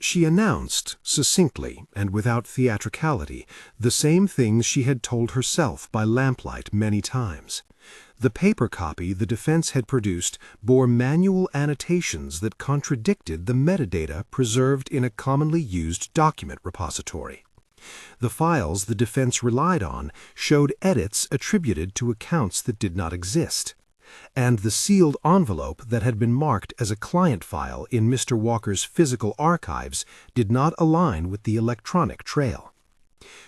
She announced, succinctly and without theatricality, the same things she had told herself by lamplight many times. The paper copy the defense had produced bore manual annotations that contradicted the metadata preserved in a commonly used document repository. The files the defense relied on showed edits attributed to accounts that did not exist, and the sealed envelope that had been marked as a client file in Mr. Walker's physical archives did not align with the electronic trail.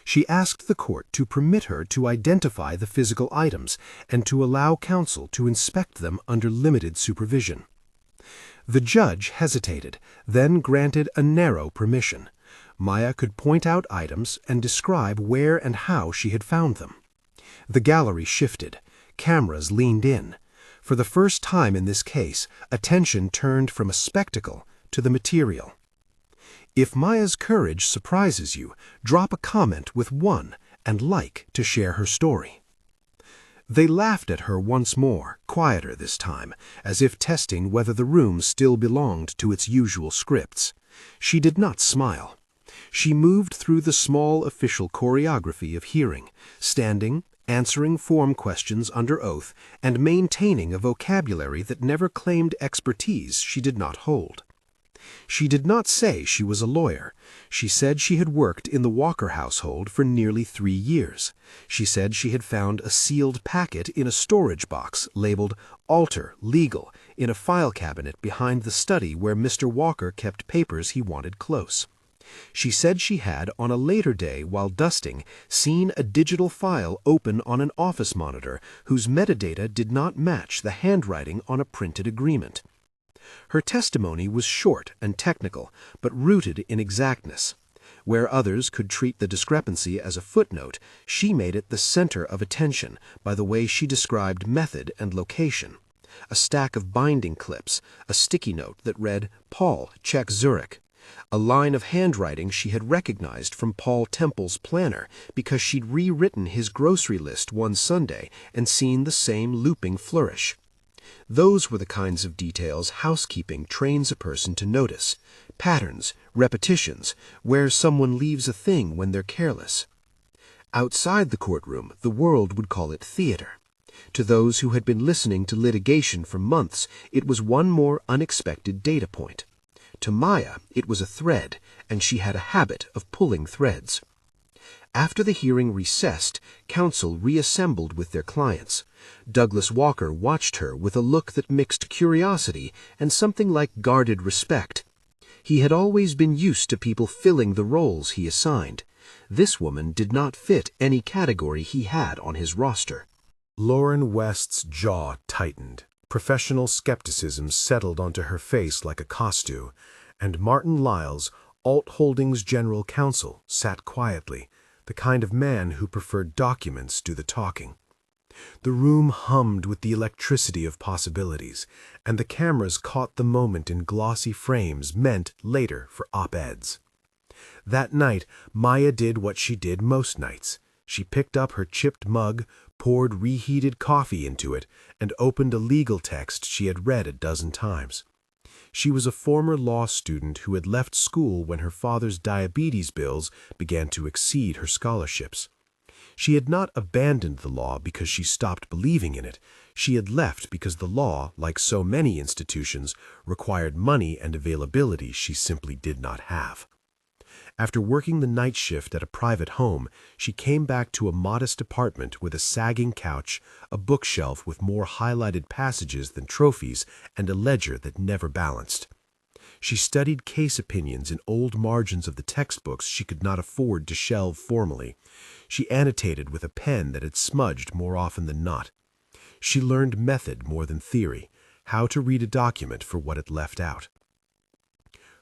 She asked the court to permit her to identify the physical items and to allow counsel to inspect them under limited supervision. The judge hesitated, then granted a narrow permission. Maya could point out items and describe where and how she had found them. The gallery shifted. Cameras leaned in. For the first time in this case, attention turned from a spectacle to the material. If Maya's courage surprises you, drop a comment with 1 and like to share her story. They laughed at her once more, quieter this time, as if testing whether the room still belonged to its usual scripts. She did not smile. She moved through the small official choreography of hearing, standing, answering form questions under oath, and maintaining a vocabulary that never claimed expertise she did not hold. She did not say she was a lawyer. She said she had worked in the Walker household for nearly 3 years. She said she had found a sealed packet in a storage box labeled "Alter Legal" in a file cabinet behind the study where Mr. Walker kept papers he wanted close. She said she had, on a later day while dusting, seen a digital file open on an office monitor whose metadata did not match the handwriting on a printed agreement. Her testimony was short and technical, but rooted in exactness. Where others could treat the discrepancy as a footnote, she made it the center of attention by the way she described method and location. A stack of binding clips, a sticky note that read, "Paul, check Zurich." A line of handwriting she had recognized from Paul Temple's planner because she'd rewritten his grocery list one Sunday and seen the same looping flourish. Those were the kinds of details housekeeping trains a person to notice. Patterns, repetitions, where someone leaves a thing when they're careless. Outside the courtroom, the world would call it theater. To those who had been listening to litigation for months, it was one more unexpected data point. To Maya, it was a thread, and she had a habit of pulling threads. After the hearing recessed, counsel reassembled with their clients. Douglas Walker watched her with a look that mixed curiosity and something like guarded respect. He had always been used to people filling the roles he assigned. This woman did not fit any category he had on his roster. Lauren West's jaw tightened. Professional skepticism settled onto her face like a costume, and Martin Lyles, Alt Holdings General Counsel, sat quietly, the kind of man who preferred documents do the talking. The room hummed with the electricity of possibilities, and the cameras caught the moment in glossy frames meant later for op-eds. That night, Maya did what she did most nights. She picked up her chipped mug, poured reheated coffee into it, and opened a legal text she had read a dozen times. She was a former law student who had left school when her father's diabetes bills began to exceed her scholarships. She had not abandoned the law because she stopped believing in it. She had left because the law, like so many institutions, required money and availability she simply did not have. After working the night shift at a private home, she came back to a modest apartment with a sagging couch, a bookshelf with more highlighted passages than trophies, and a ledger that never balanced. She studied case opinions in old margins of the textbooks she could not afford to shelve formally. She annotated with a pen that had smudged more often than not. She learned method more than theory, how to read a document for what it left out.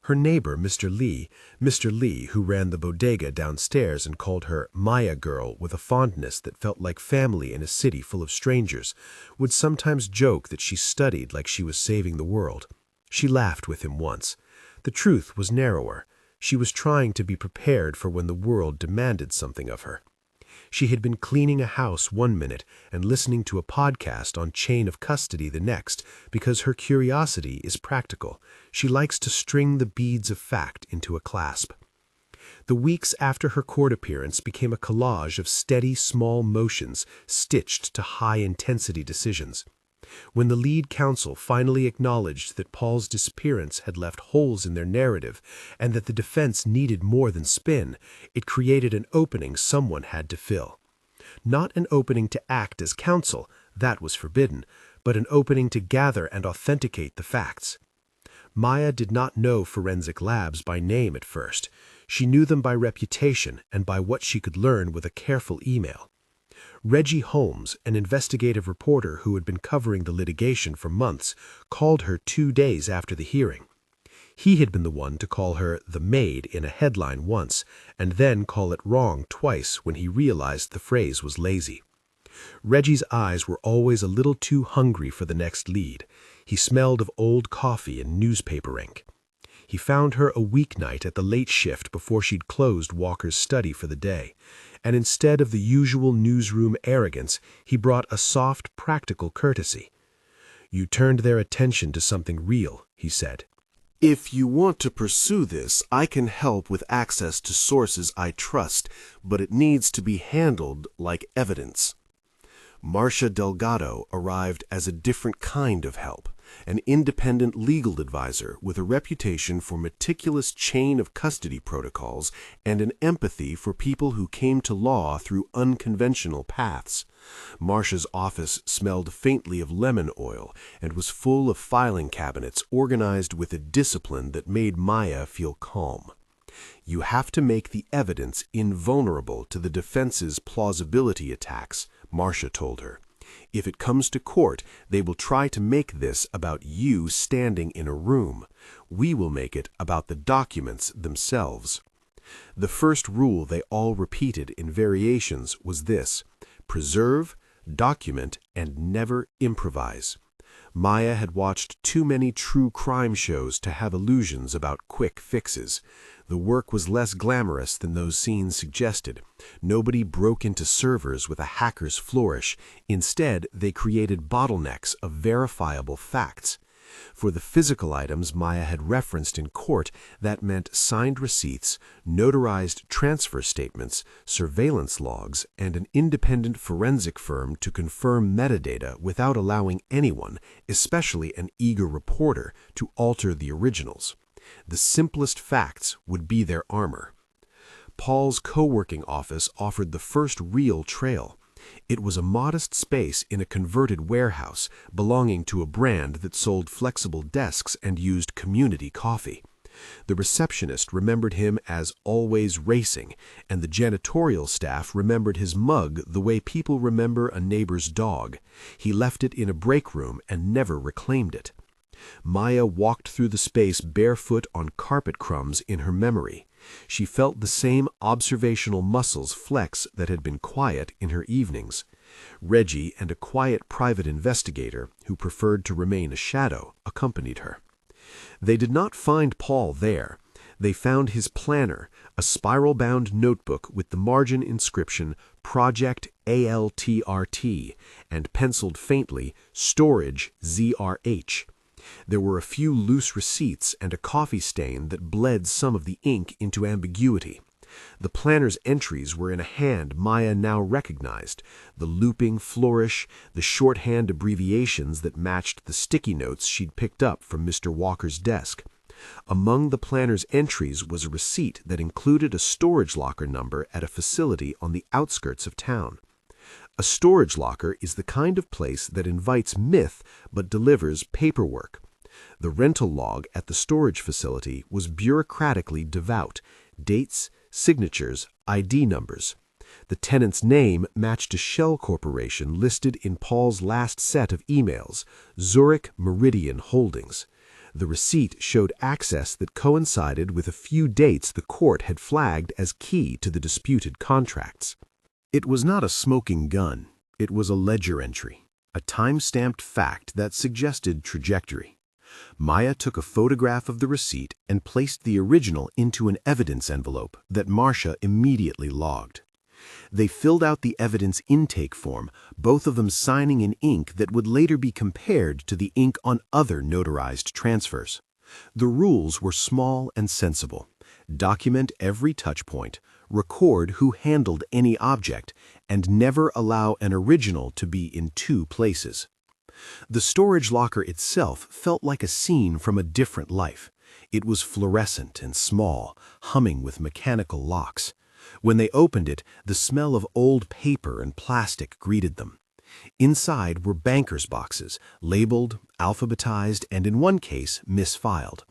Her neighbor, Mr. Lee, who ran the bodega downstairs and called her Maya Girl with a fondness that felt like family in a city full of strangers, would sometimes joke that she studied like she was saving the world. She laughed with him once. The truth was narrower. She was trying to be prepared for when the world demanded something of her. She had been cleaning a house one minute and listening to a podcast on chain of custody the next because her curiosity is practical. She likes to string the beads of fact into a clasp. The weeks after her court appearance became a collage of steady, small motions stitched to high-intensity decisions. When the lead counsel finally acknowledged that Paul's disappearance had left holes in their narrative and that the defense needed more than spin, it created an opening someone had to fill. Not an opening to act as counsel, that was forbidden, but an opening to gather and authenticate the facts. Maya did not know forensic labs by name at first. She knew them by reputation and by what she could learn with a careful email. Reggie Holmes, an investigative reporter who had been covering the litigation for months, called her 2 days after the hearing. He had been the one to call her the Maid in a headline once, and then call it wrong twice when he realized the phrase was lazy. Reggie's eyes were always a little too hungry for the next lead. He smelled of old coffee and newspaper ink. He found her a weeknight at the late shift before she'd closed Walker's study for the day, and instead of the usual newsroom arrogance, he brought a soft, practical courtesy. "You turned their attention to something real," he said. "If you want to pursue this, I can help with access to sources I trust, but it needs to be handled like evidence." Marcia Delgado arrived as a different kind of help, an independent legal advisor with a reputation for meticulous chain of custody protocols and an empathy for people who came to law through unconventional paths. Marcia's office smelled faintly of lemon oil and was full of filing cabinets organized with a discipline that made Maya feel calm. "You have to make the evidence invulnerable to the defense's plausibility attacks," Marcia told her. "If it comes to court, they will try to make this about you standing in a room. We will make it about the documents themselves." The first rule they all repeated in variations was this: preserve, document, and never improvise. Maya had watched too many true crime shows to have illusions about quick fixes. The work was less glamorous than those scenes suggested. Nobody broke into servers with a hacker's flourish. Instead, they created bottlenecks of verifiable facts. For the physical items Maya had referenced in court, that meant signed receipts, notarized transfer statements, surveillance logs, and an independent forensic firm to confirm metadata without allowing anyone, especially an eager reporter, to alter the originals. The simplest facts would be their armor. Paul's co-working office offered the first real trail. It was a modest space in a converted warehouse belonging to a brand that sold flexible desks and used community coffee. The receptionist remembered him as always racing, and the janitorial staff remembered his mug the way people remember a neighbor's dog. He left it in a break room and never reclaimed it. Maya walked through the space barefoot on carpet crumbs in her memory. She felt the same observational muscles flex that had been quiet in her evenings. Reggie and a quiet private investigator, who preferred to remain a shadow, accompanied her. They did not find Paul there. They found his planner, a spiral-bound notebook with the margin inscription Project ALTRT and penciled faintly Storage ZRH. There were a few loose receipts and a coffee stain that bled some of the ink into ambiguity. The planner's entries were in a hand Maya now recognized, the looping flourish, the shorthand abbreviations that matched the sticky notes she'd picked up from Mr. Walker's desk. Among the planner's entries was a receipt that included a storage locker number at a facility on the outskirts of town. A storage locker is the kind of place that invites myth but delivers paperwork. The rental log at the storage facility was bureaucratically devout: dates, signatures, ID numbers. The tenant's name matched a shell corporation listed in Paul's last set of emails, Zurich Meridian Holdings. The receipt showed access that coincided with a few dates the court had flagged as key to the disputed contracts. It was not a smoking gun. It was a ledger entry, a time-stamped fact that suggested trajectory. Maya took a photograph of the receipt and placed the original into an evidence envelope that Marcia immediately logged. They filled out the evidence intake form, both of them signing in ink that would later be compared to the ink on other notarized transfers. The rules were small and sensible. Document every touch point, record who handled any object, and never allow an original to be in two places. The storage locker itself felt like a scene from a different life. It was fluorescent and small, humming with mechanical locks. When they opened it, the smell of old paper and plastic greeted them. Inside were bankers' boxes, labeled, alphabetized, and in one case, misfiled.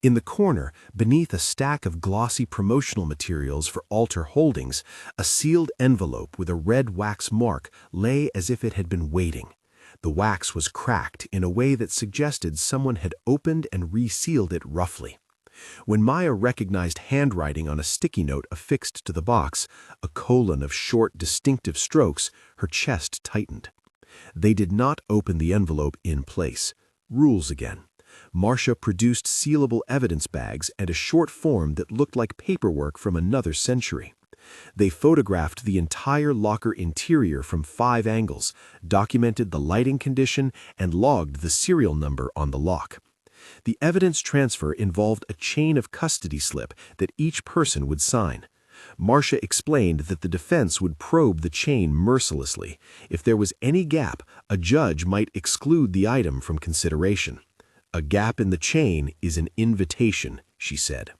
In the corner, beneath a stack of glossy promotional materials for Alter Holdings, a sealed envelope with a red wax mark lay as if it had been waiting. The wax was cracked in a way that suggested someone had opened and resealed it roughly. When Maya recognized handwriting on a sticky note affixed to the box, a colon of short, distinctive strokes, her chest tightened. They did not open the envelope in place. Rules again. Marcia produced sealable evidence bags and a short form that looked like paperwork from another century. They photographed the entire locker interior from 5 angles, documented the lighting condition, and logged the serial number on the lock. The evidence transfer involved a chain of custody slip that each person would sign. Marcia explained that the defense would probe the chain mercilessly. If there was any gap, a judge might exclude the item from consideration. A gap in the chain is an invitation, she said.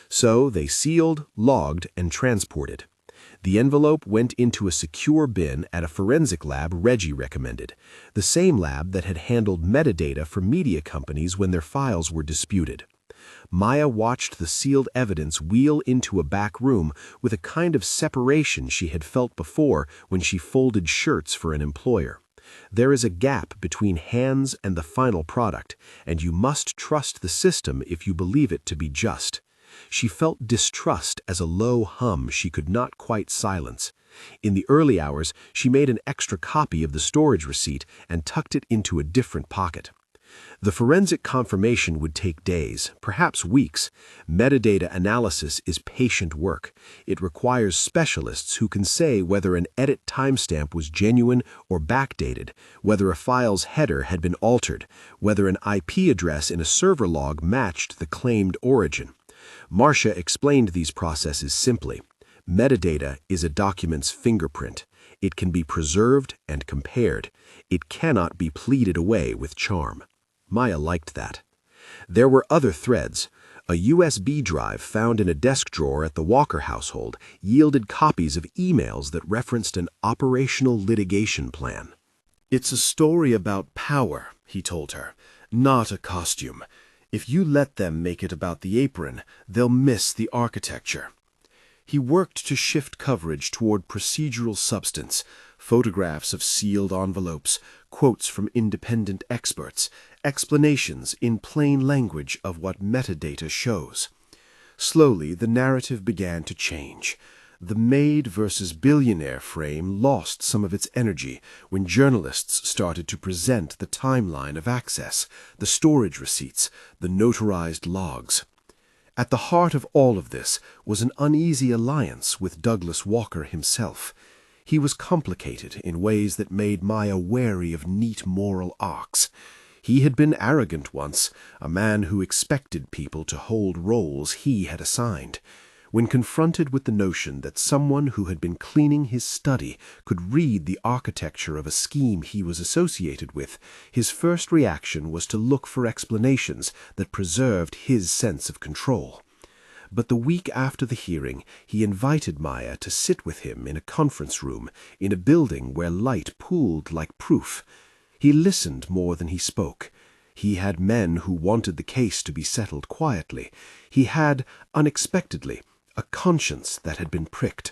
So they sealed, logged, and transported. The envelope went into a secure bin at a forensic lab Reggie recommended, the same lab that had handled metadata for media companies when their files were disputed. Maya watched the sealed evidence wheel into a back room with a kind of separation she had felt before when she folded shirts for an employer. There is a gap between hands and the final product, and you must trust the system if you believe it to be just. She felt distrust as a low hum she could not quite silence. In the early hours, she made an extra copy of the storage receipt and tucked it into a different pocket. The forensic confirmation would take days, perhaps weeks. Metadata analysis is patient work. It requires specialists who can say whether an edit timestamp was genuine or backdated, whether a file's header had been altered, whether an IP address in a server log matched the claimed origin. Marcia explained these processes simply. Metadata is a document's fingerprint. It can be preserved and compared. It cannot be pleaded away with charm. Maya liked that. There were other threads. A USB drive found in a desk drawer at the Walker household yielded copies of emails that referenced an operational litigation plan. "It's a story about power," he told her, "not a costume. If you let them make it about the apron, they'll miss the architecture." He worked to shift coverage toward procedural substance, photographs of sealed envelopes, quotes from independent experts, explanations in plain language of what metadata shows. Slowly, the narrative began to change. The Maid versus Billionaire frame lost some of its energy when journalists started to present the timeline of access, the storage receipts, the notarized logs. At the heart of all of this was an uneasy alliance with Douglas Walker himself. He was complicated in ways that made Maya wary of neat moral arcs. He had been arrogant once, a man who expected people to hold roles he had assigned. When confronted with the notion that someone who had been cleaning his study could read the architecture of a scheme he was associated with, his first reaction was to look for explanations that preserved his sense of control. But the week after the hearing, he invited Maya to sit with him in a conference room in a building where light pooled like proof. He listened more than he spoke. He had men who wanted the case to be settled quietly. He had, unexpectedly, a conscience that had been pricked.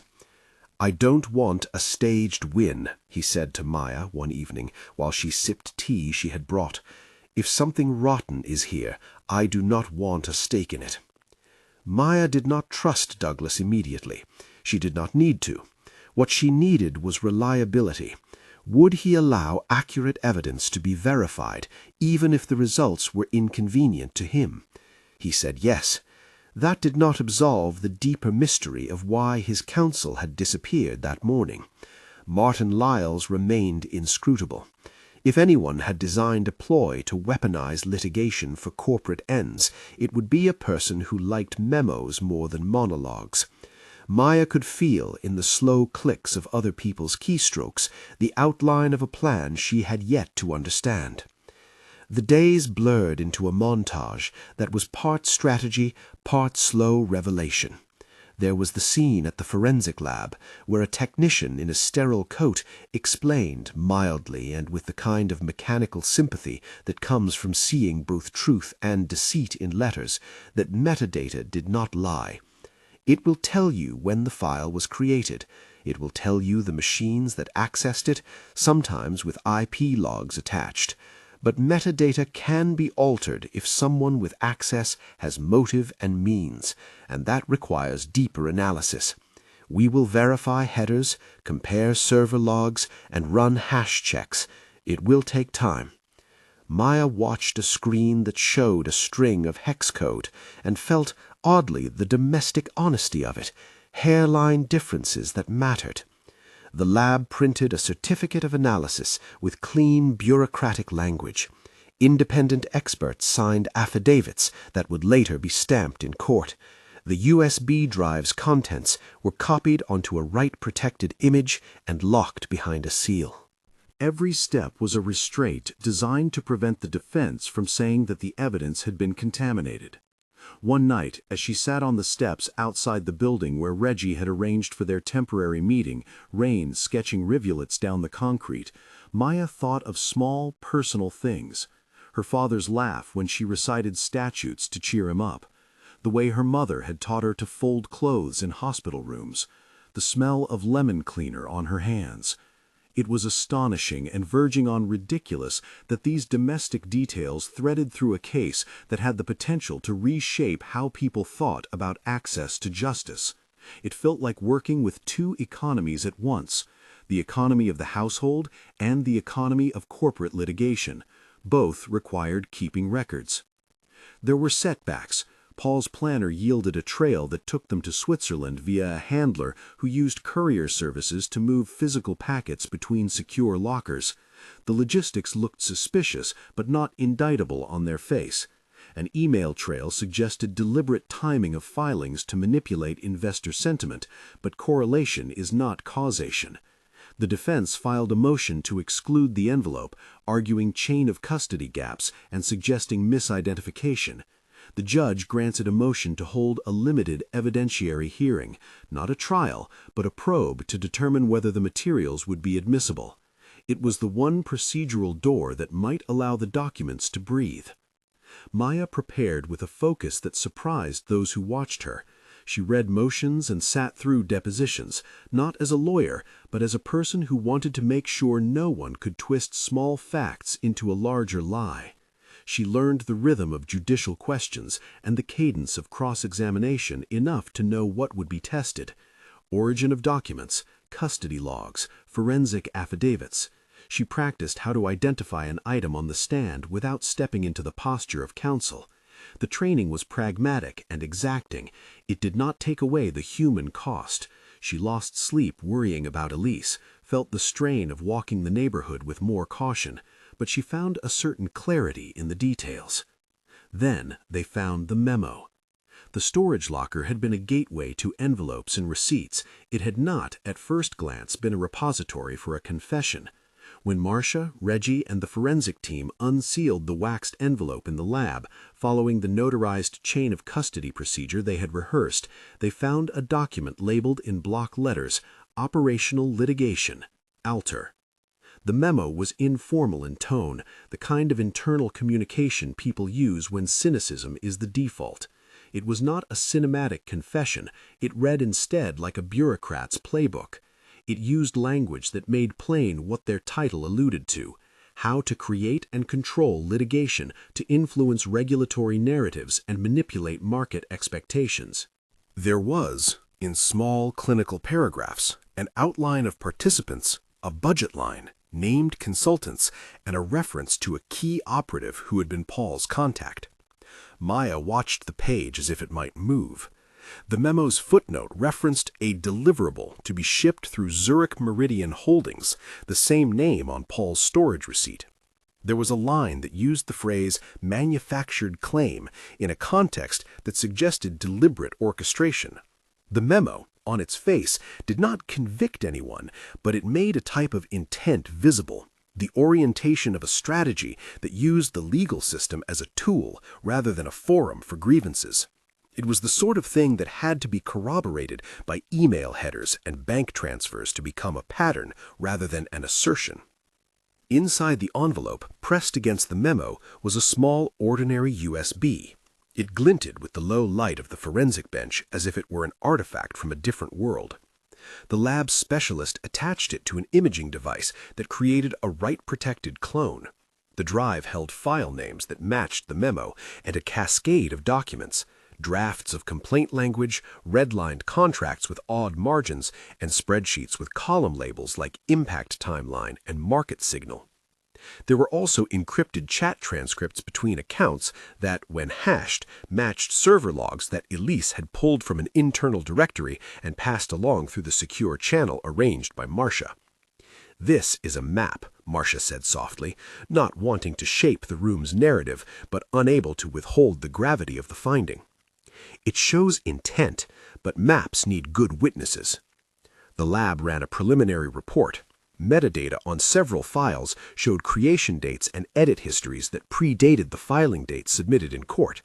"I don't want a staged win," he said to Maya one evening while she sipped tea she had brought. "If something rotten is here, I do not want a stake in it." Maya did not trust Douglas immediately. She did not need to. What she needed was reliability. Would he allow accurate evidence to be verified, even if the results were inconvenient to him? He said yes. That did not absolve the deeper mystery of why his counsel had disappeared that morning. Martin Lyles remained inscrutable. If anyone had designed a ploy to weaponize litigation for corporate ends, it would be a person who liked memos more than monologues. Maya could feel in the slow clicks of other people's keystrokes the outline of a plan she had yet to understand. The days blurred into a montage that was part strategy, part slow revelation. There was the scene at the forensic lab, where a technician in a sterile coat explained mildly and with the kind of mechanical sympathy that comes from seeing both truth and deceit in letters that metadata did not lie. It will tell you when the file was created. It will tell you the machines that accessed it, sometimes with IP logs attached. But metadata can be altered if someone with access has motive and means, and that requires deeper analysis. We will verify headers, compare server logs, and run hash checks. It will take time. Maya watched a screen that showed a string of hex code and felt, oddly, the domestic honesty of it, hairline differences that mattered. The lab printed a certificate of analysis with clean bureaucratic language. Independent experts signed affidavits that would later be stamped in court. The USB drive's contents were copied onto a write-protected image and locked behind a seal. Every step was a restraint designed to prevent the defense from saying that the evidence had been contaminated. One night, as she sat on the steps outside the building where Reggie had arranged for their temporary meeting, rain sketching rivulets down the concrete, Maya thought of small, personal things. Her father's laugh when she recited statutes to cheer him up, the way her mother had taught her to fold clothes in hospital rooms, the smell of lemon cleaner on her hands. It was astonishing and verging on ridiculous that these domestic details threaded through a case that had the potential to reshape how people thought about access to justice. It felt like working with two economies at once, the economy of the household and the economy of corporate litigation. Both required keeping records. There were setbacks. Paul's planner yielded a trail that took them to Switzerland via a handler who used courier services to move physical packets between secure lockers. The logistics looked suspicious, but not indictable on their face. An email trail suggested deliberate timing of filings to manipulate investor sentiment, but correlation is not causation. The defense filed a motion to exclude the envelope, arguing chain of custody gaps and suggesting misidentification. The judge granted a motion to hold a limited evidentiary hearing, not a trial, but a probe to determine whether the materials would be admissible. It was the one procedural door that might allow the documents to breathe. Maya prepared with a focus that surprised those who watched her. She read motions and sat through depositions, not as a lawyer, but as a person who wanted to make sure no one could twist small facts into a larger lie. She learned the rhythm of judicial questions and the cadence of cross-examination enough to know what would be tested. Origin of documents, custody logs, forensic affidavits. She practiced how to identify an item on the stand without stepping into the posture of counsel. The training was pragmatic and exacting. It did not take away the human cost. She lost sleep worrying about Elise, felt the strain of walking the neighborhood with more caution, but she found a certain clarity in the details. Then they found the memo. The storage locker had been a gateway to envelopes and receipts. It had not, at first glance, been a repository for a confession. When Marcia, Reggie, and the forensic team unsealed the waxed envelope in the lab, following the notarized chain of custody procedure they had rehearsed, they found a document labeled in block letters, Operational Litigation, Alter. The memo was informal in tone, the kind of internal communication people use when cynicism is the default. It was not a cinematic confession. It read instead like a bureaucrat's playbook. It used language that made plain what their title alluded to: how to create and control litigation to influence regulatory narratives and manipulate market expectations. There was, in small clinical paragraphs, an outline of participants, a budget line, named consultants, and a reference to a key operative who had been Paul's contact. Maya watched the page as if it might move. The memo's footnote referenced a deliverable to be shipped through Zurich Meridian Holdings, the same name on Paul's storage receipt. There was a line that used the phrase manufactured claim in a context that suggested deliberate orchestration. The memo, on its face, did not convict anyone, but it made a type of intent visible, the orientation of a strategy that used the legal system as a tool rather than a forum for grievances. It was the sort of thing that had to be corroborated by email headers and bank transfers to become a pattern rather than an assertion. Inside the envelope, pressed against the memo, was a small, ordinary USB. It glinted with the low light of the forensic bench as if it were an artifact from a different world. The lab specialist attached it to an imaging device that created a write-protected clone. The drive held file names that matched the memo and a cascade of documents, drafts of complaint language, redlined contracts with odd margins, and spreadsheets with column labels like impact timeline and market signal. There were also encrypted chat transcripts between accounts that, when hashed, matched server logs that Elise had pulled from an internal directory and passed along through the secure channel arranged by Marcia. "This is a map," Marcia said softly, not wanting to shape the room's narrative, but unable to withhold the gravity of the finding. "It shows intent, but maps need good witnesses." The lab ran a preliminary report. Metadata on several files showed creation dates and edit histories that predated the filing date submitted in court.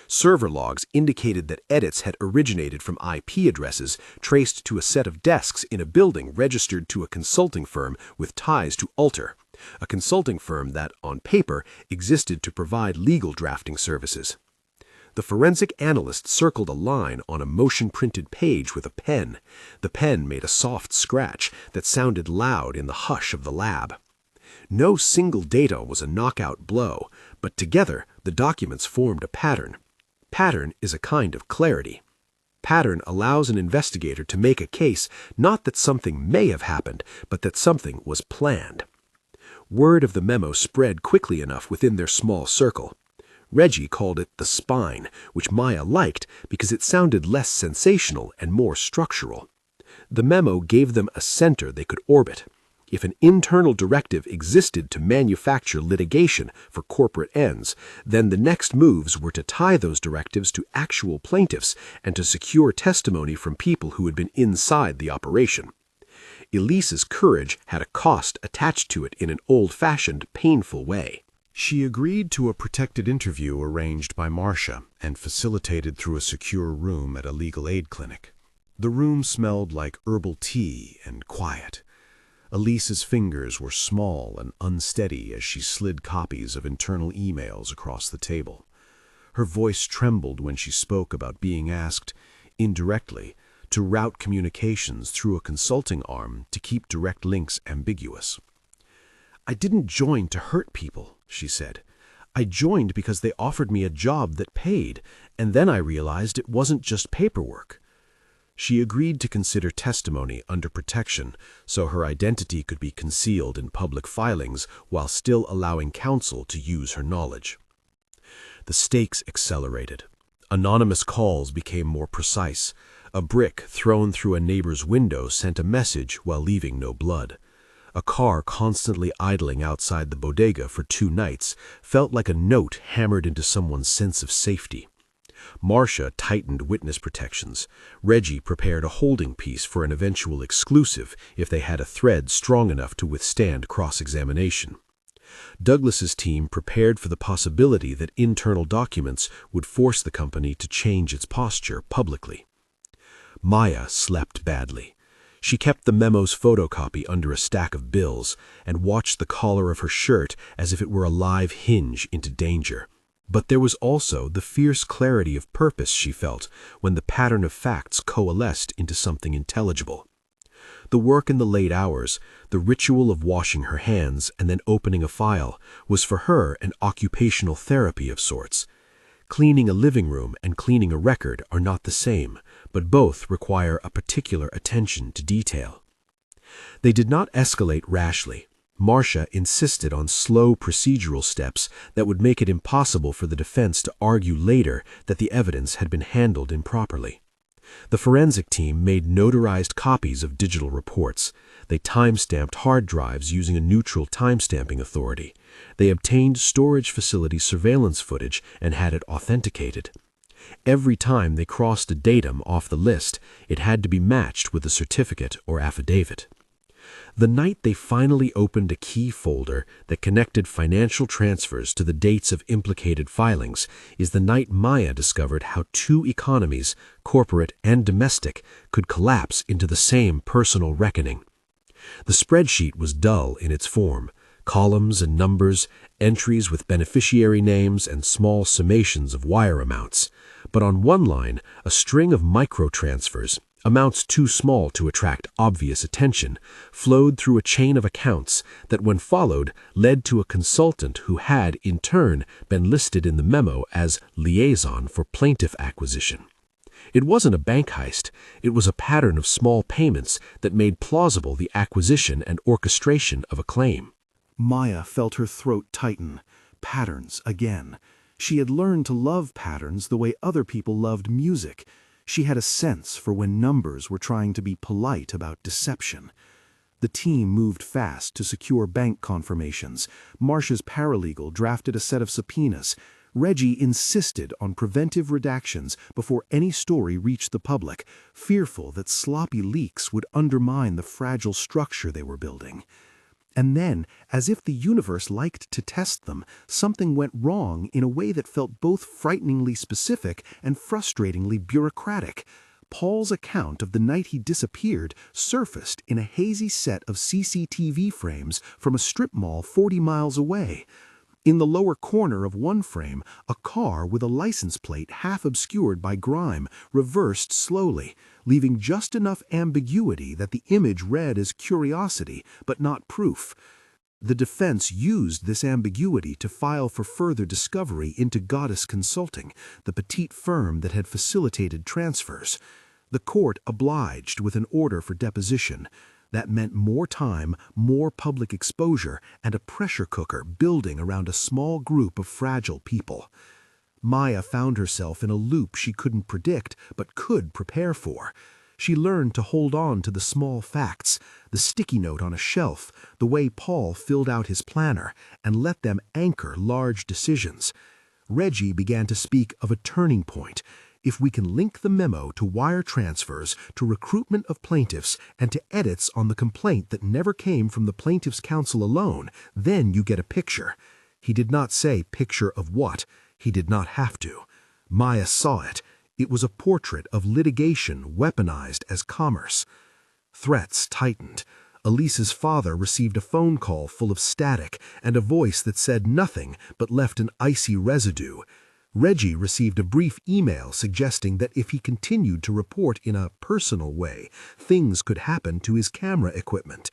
Server logs indicated that edits had originated from IP addresses traced to a set of desks in a building registered to a consulting firm with ties to Alter, a consulting firm that, on paper, existed to provide legal drafting services. The forensic analyst circled a line on a motion-printed page with a pen. The pen made a soft scratch that sounded loud in the hush of the lab. No single data was a knockout blow, but together the documents formed a pattern. Pattern is a kind of clarity. Pattern allows an investigator to make a case not that something may have happened, but that something was planned. Word of the memo spread quickly enough within their small circle. Reggie called it the spine, which Maya liked because it sounded less sensational and more structural. The memo gave them a center they could orbit. If an internal directive existed to manufacture litigation for corporate ends, then the next moves were to tie those directives to actual plaintiffs and to secure testimony from people who had been inside the operation. Elise's courage had a cost attached to it in an old-fashioned, painful way. She agreed to a protected interview arranged by Marcia and facilitated through a secure room at a legal aid clinic. The room smelled like herbal tea and quiet. Elise's fingers were small and unsteady as she slid copies of internal emails across the table. Her voice trembled when she spoke about being asked, indirectly, to route communications through a consulting arm to keep direct links ambiguous. "I didn't join to hurt people," she said. "I joined because they offered me a job that paid, and then I realized it wasn't just paperwork." She agreed to consider testimony under protection so her identity could be concealed in public filings while still allowing counsel to use her knowledge. The stakes accelerated. Anonymous calls became more precise. A brick thrown through a neighbor's window sent a message while leaving no blood. A car constantly idling outside the bodega for 2 nights felt like a note hammered into someone's sense of safety. Marcia tightened witness protections. Reggie prepared a holding piece for an eventual exclusive if they had a thread strong enough to withstand cross-examination. Douglas's team prepared for the possibility that internal documents would force the company to change its posture publicly. Maya slept badly. She kept the memo's photocopy under a stack of bills and watched the collar of her shirt as if it were a live hinge into danger. But there was also the fierce clarity of purpose she felt when the pattern of facts coalesced into something intelligible. The work in the late hours, the ritual of washing her hands and then opening a file, was for her an occupational therapy of sorts. Cleaning a living room and cleaning a record are not the same, but both require a particular attention to detail. They did not escalate rashly. Marcia insisted on slow procedural steps that would make it impossible for the defense to argue later that the evidence had been handled improperly. The forensic team made notarized copies of digital reports. They time-stamped hard drives using a neutral time-stamping authority. They obtained storage facility surveillance footage and had it authenticated. Every time they crossed a datum off the list, it had to be matched with a certificate or affidavit. The night they finally opened a key folder that connected financial transfers to the dates of implicated filings is the night Maya discovered how two economies, corporate and domestic, could collapse into the same personal reckoning. The spreadsheet was dull in its form. Columns and numbers, entries with beneficiary names, and small summations of wire amounts. But on one line, a string of microtransfers, amounts too small to attract obvious attention, flowed through a chain of accounts that, when followed, led to a consultant who had, in turn, been listed in the memo as liaison for plaintiff acquisition. It wasn't a bank heist. It was a pattern of small payments that made plausible the acquisition and orchestration of a claim. Maya felt her throat tighten. Patterns again. She had learned to love patterns the way other people loved music. She had a sense for when numbers were trying to be polite about deception. The team moved fast to secure bank confirmations. Marcia's paralegal drafted a set of subpoenas. Reggie insisted on preventive redactions before any story reached the public, fearful that sloppy leaks would undermine the fragile structure they were building. And then, as if the universe liked to test them, something went wrong in a way that felt both frighteningly specific and frustratingly bureaucratic. Paul's account of the night he disappeared surfaced in a hazy set of CCTV frames from a strip mall 40 miles away. In the lower corner of one frame, a car with a license plate half obscured by grime reversed slowly, leaving just enough ambiguity that the image read as curiosity, but not proof. The defense used this ambiguity to file for further discovery into Goddess Consulting, the petite firm that had facilitated transfers. The court obliged with an order for deposition. That meant more time, more public exposure, and a pressure cooker building around a small group of fragile people. Maya found herself in a loop she couldn't predict but could prepare for. She learned to hold on to the small facts, the sticky note on a shelf, the way Paul filled out his planner, and let them anchor large decisions. Reggie began to speak of a turning point. If we can link the memo to wire transfers, to recruitment of plaintiffs, and to edits on the complaint that never came from the plaintiff's counsel alone, then you get a picture. He did not say picture of what. He did not have to. Maya saw it. It was a portrait of litigation weaponized as commerce. Threats tightened. Elise's father received a phone call full of static and a voice that said nothing but left an icy residue. Reggie received a brief email suggesting that if he continued to report in a personal way, things could happen to his camera equipment.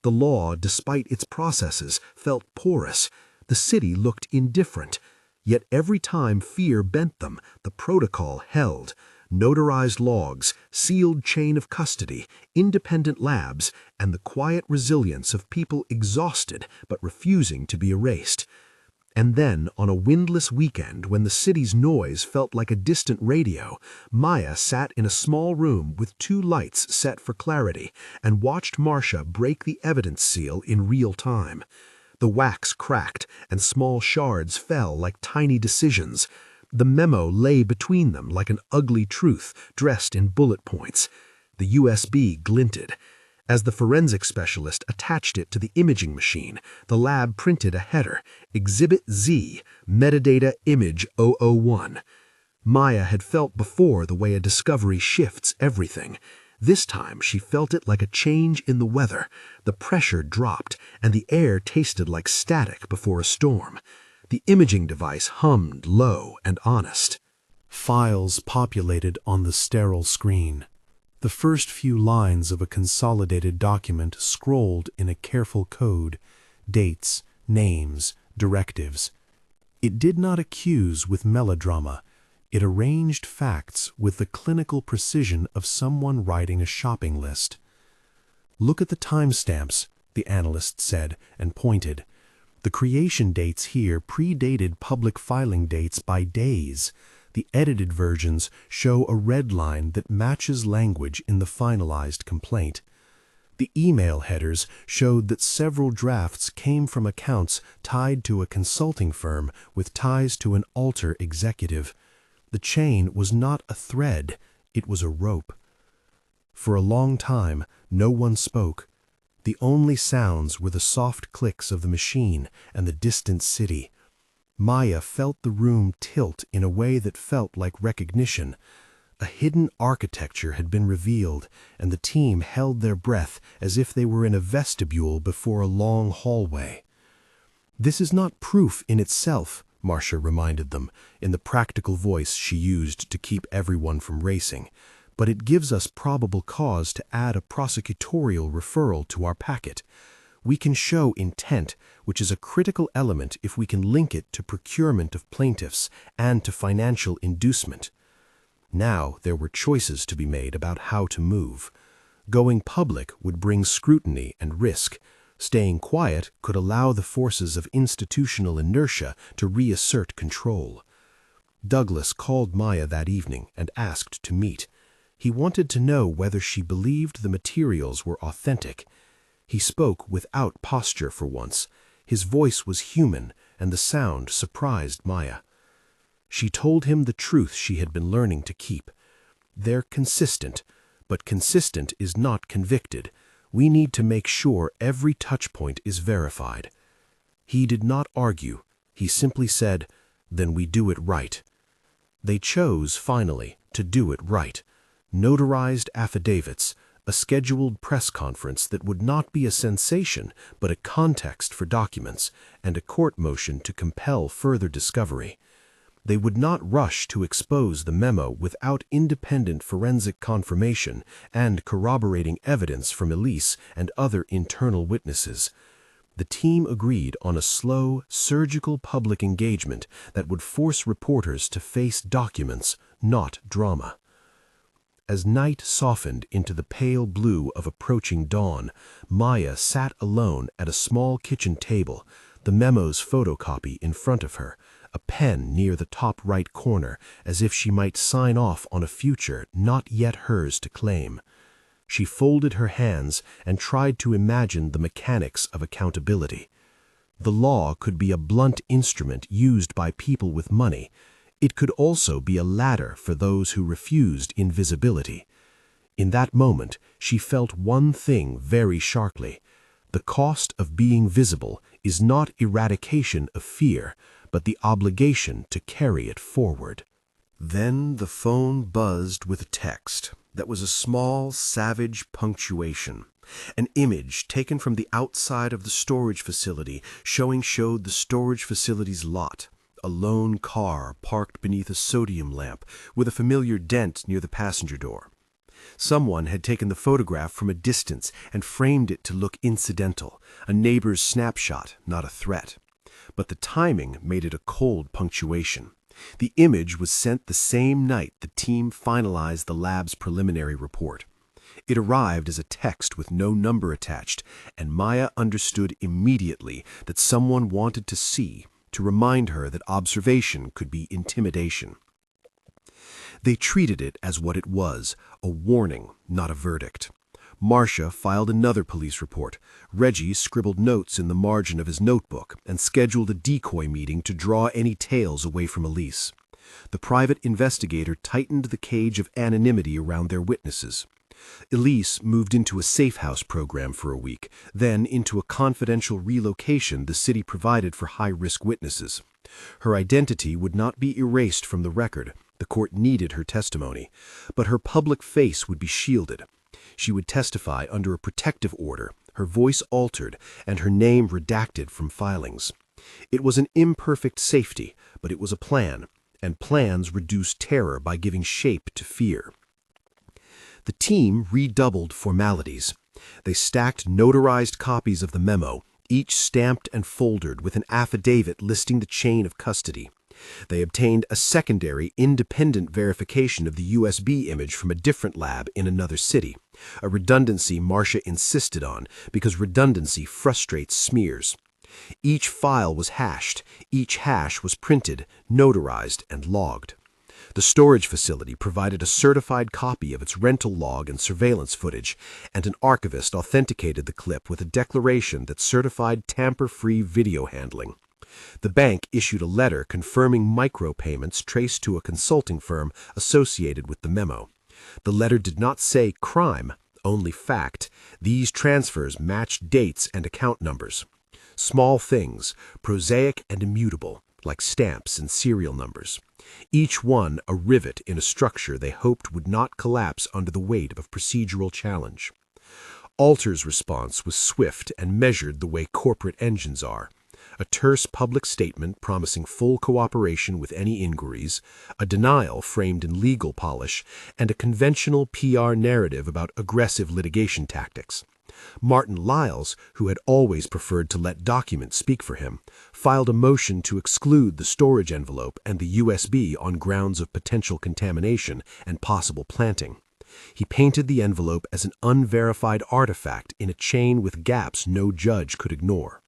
The law, despite its processes, felt porous. The city looked indifferent. Yet every time fear bent them, the protocol held. Notarized logs, sealed chain of custody, independent labs, and the quiet resilience of people exhausted but refusing to be erased. And then, on a windless weekend when the city's noise felt like a distant radio, Maya sat in a small room with 2 lights set for clarity and watched Marcia break the evidence seal in real time. The wax cracked and small shards fell like tiny decisions. The memo lay between them like an ugly truth dressed in bullet points. The USB glinted. As the forensic specialist attached it to the imaging machine, the lab printed a header, Exhibit Z, Metadata Image 001. Maya had felt before the way a discovery shifts everything. This time she felt it like a change in the weather. The pressure dropped, and the air tasted like static before a storm. The imaging device hummed low and honest. Files populated on the sterile screen. The first few lines of a consolidated document scrolled in a careful code, dates, names, directives. It did not accuse with melodrama. It arranged facts with the clinical precision of someone writing a shopping list. Look at the timestamps, the analyst said, and pointed. The creation dates here predated public filing dates by days. The edited versions show a red line that matches language in the finalized complaint. The email headers showed that several drafts came from accounts tied to a consulting firm with ties to an alter executive. The chain was not a thread, it was a rope. For a long time, no one spoke. The only sounds were the soft clicks of the machine and the distant city. Maya felt the room tilt in a way that felt like recognition. A hidden architecture had been revealed, and the team held their breath as if they were in a vestibule before a long hallway. "This is not proof in itself," Marcia reminded them, in the practical voice she used to keep everyone from racing, "but it gives us probable cause to add a prosecutorial referral to our packet. We can show intent, which is a critical element if we can link it to procurement of plaintiffs and to financial inducement." Now there were choices to be made about how to move. Going public would bring scrutiny and risk. Staying quiet could allow the forces of institutional inertia to reassert control. Douglas called Maya that evening and asked to meet. He wanted to know whether she believed the materials were authentic. He spoke without posture for once. His voice was human, and the sound surprised Maya. She told him the truth she had been learning to keep. "They're consistent, but consistent is not convicted. We need to make sure every touchpoint is verified." He did not argue. He simply said, "Then we do it right." They chose, finally, to do it right. Notarized affidavits, a scheduled press conference that would not be a sensation but a context for documents, and a court motion to compel further discovery. They would not rush to expose the memo without independent forensic confirmation and corroborating evidence from Elise and other internal witnesses. The team agreed on a slow, surgical public engagement that would force reporters to face documents, not drama. As night softened into the pale blue of approaching dawn, Maya sat alone at a small kitchen table, the memo's photocopy in front of her, a pen near the top right corner, as if she might sign off on a future not yet hers to claim. She folded her hands and tried to imagine the mechanics of accountability. The law could be a blunt instrument used by people with money. It could also be a ladder for those who refused invisibility. In that moment, she felt one thing very sharply. The cost of being visible is not eradication of fear, but the obligation to carry it forward. Then the phone buzzed with a text that was a small, savage punctuation. An image taken from the outside of the storage facility showed the storage facility's lot. A lone car parked beneath a sodium lamp with a familiar dent near the passenger door. Someone had taken the photograph from a distance and framed it to look incidental, a neighbor's snapshot, not a threat. But the timing made it a cold punctuation. The image was sent the same night the team finalized the lab's preliminary report. It arrived as a text with no number attached, and Maya understood immediately that someone wanted to see, to remind her that observation could be intimidation. They treated it as what it was, a warning, not a verdict. Marcia filed another police report. Reggie scribbled notes in the margin of his notebook and scheduled a decoy meeting to draw any tales away from Elise. The private investigator tightened the cage of anonymity around their witnesses. Elise moved into a safe house program for a week, then into a confidential relocation the city provided for high-risk witnesses. Her identity would not be erased from the record. The court needed her testimony, but her public face would be shielded. She would testify under a protective order, her voice altered, and her name redacted from filings. It was an imperfect safety, but it was a plan, and plans reduce terror by giving shape to fear. The team redoubled formalities. They stacked notarized copies of the memo, each stamped and foldered with an affidavit listing the chain of custody. They obtained a secondary, independent verification of the USB image from a different lab in another city, a redundancy Marcia insisted on because redundancy frustrates smears. Each file was hashed, each hash was printed, notarized, and logged. The storage facility provided a certified copy of its rental log and surveillance footage, and an archivist authenticated the clip with a declaration that certified tamper-free video handling. The bank issued a letter confirming micropayments traced to a consulting firm associated with the memo. The letter did not say crime, only fact. These transfers matched dates and account numbers. Small things, prosaic and immutable, like stamps and serial numbers. Each one a rivet in a structure they hoped would not collapse under the weight of procedural challenge. Alter's response was swift and measured the way corporate engines are. A terse public statement promising full cooperation with any inquiries, a denial framed in legal polish, and a conventional PR narrative about aggressive litigation tactics. Martin Lyles, who had always preferred to let documents speak for him, filed a motion to exclude the storage envelope and the USB on grounds of potential contamination and possible planting. He painted the envelope as an unverified artifact in a chain with gaps no judge could ignore.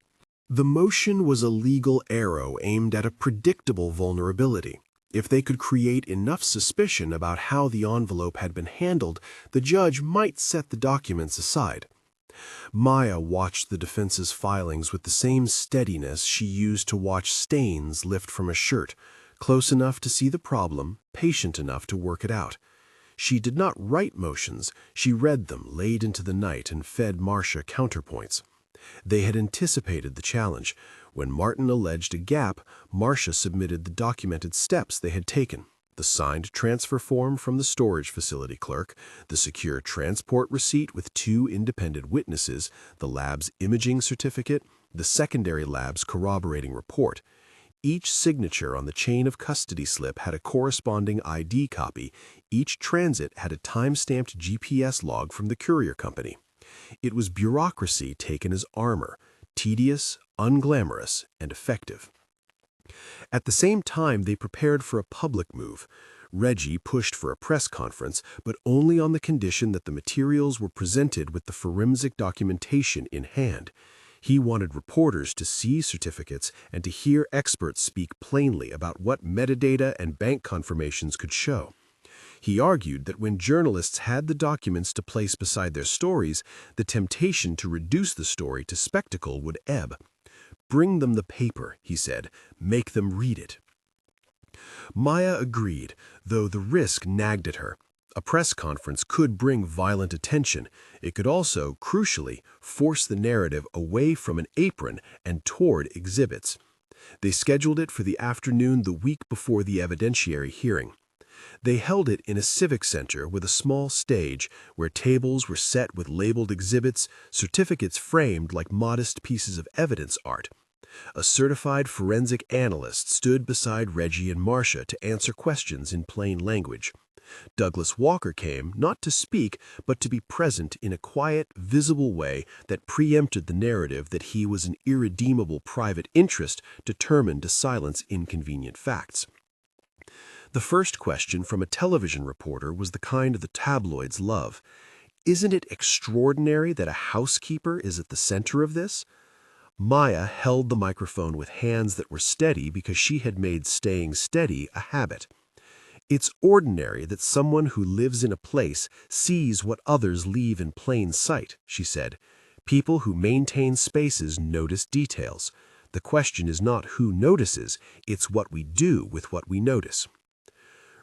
The motion was a legal arrow aimed at a predictable vulnerability. If they could create enough suspicion about how the envelope had been handled, the judge might set the documents aside. Maya watched the defense's filings with the same steadiness she used to watch stains lift from a shirt, close enough to see the problem, patient enough to work it out. She did not write motions, she read them late into the night and fed Marcia counterpoints. They had anticipated the challenge. When Martin alleged a gap, Marcia submitted the documented steps they had taken. The signed transfer form from the storage facility clerk, the secure transport receipt with 2 independent witnesses, the lab's imaging certificate, the secondary lab's corroborating report. Each signature on the chain of custody slip had a corresponding ID copy. Each transit had a time-stamped GPS log from the courier company. It was bureaucracy taken as armor, tedious, unglamorous, and effective. At the same time, they prepared for a public move. Reggie pushed for a press conference, but only on the condition that the materials were presented with the forensic documentation in hand. He wanted reporters to see certificates and to hear experts speak plainly about what metadata and bank confirmations could show. He argued that when journalists had the documents to place beside their stories, the temptation to reduce the story to spectacle would ebb. "Bring them the paper," he said. "Make them read it." Maya agreed, though the risk nagged at her. A press conference could bring violent attention. It could also, crucially, force the narrative away from an apron and toward exhibits. They scheduled it for the afternoon the week before the evidentiary hearing. They held it in a civic center with a small stage where tables were set with labeled exhibits, certificates framed like modest pieces of evidence art. A certified forensic analyst stood beside Reggie and Marcia to answer questions in plain language. Douglas Walker came not to speak, but to be present in a quiet, visible way that preempted the narrative that he was an irredeemable private interest determined to silence inconvenient facts. The first question from a television reporter was the kind the tabloids love. "Isn't it extraordinary that a housekeeper is at the center of this?" Maya held the microphone with hands that were steady because she had made staying steady a habit. "It's ordinary that someone who lives in a place sees what others leave in plain sight," she said. "People who maintain spaces notice details. The question is not who notices, it's what we do with what we notice."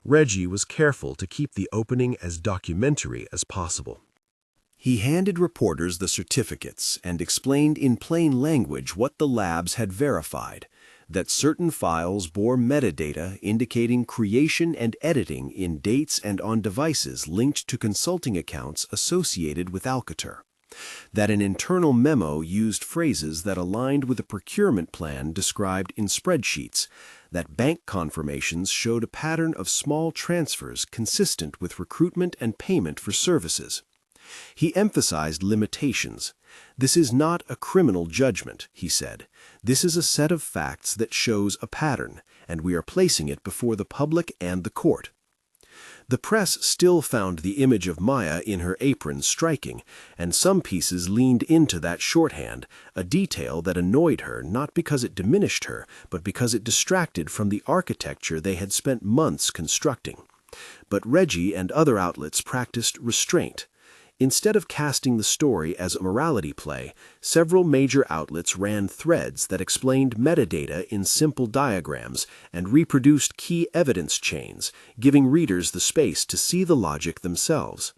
Reggie was careful to keep the opening as documentary as possible. He handed reporters the certificates and explained in plain language what the labs had verified, that certain files bore metadata indicating creation and editing in dates and on devices linked to consulting accounts associated with Alcatel, that an internal memo used phrases that aligned with a procurement plan described in spreadsheets, that bank confirmations showed a pattern of small transfers consistent with recruitment and payment for services. He emphasized limitations. "This is not a criminal judgment," he said. "This is a set of facts that shows a pattern, and we are placing it before the public and the court. The press still found the image of Maya in her apron striking, and some pieces leaned into that shorthand, a detail that annoyed her not because it diminished her, but because it distracted from the architecture they had spent months constructing. But Reggie and other outlets practiced restraint. Instead of casting the story as a morality play, several major outlets ran threads that explained metadata in simple diagrams and reproduced key evidence chains, giving readers the space to see the logic themselves.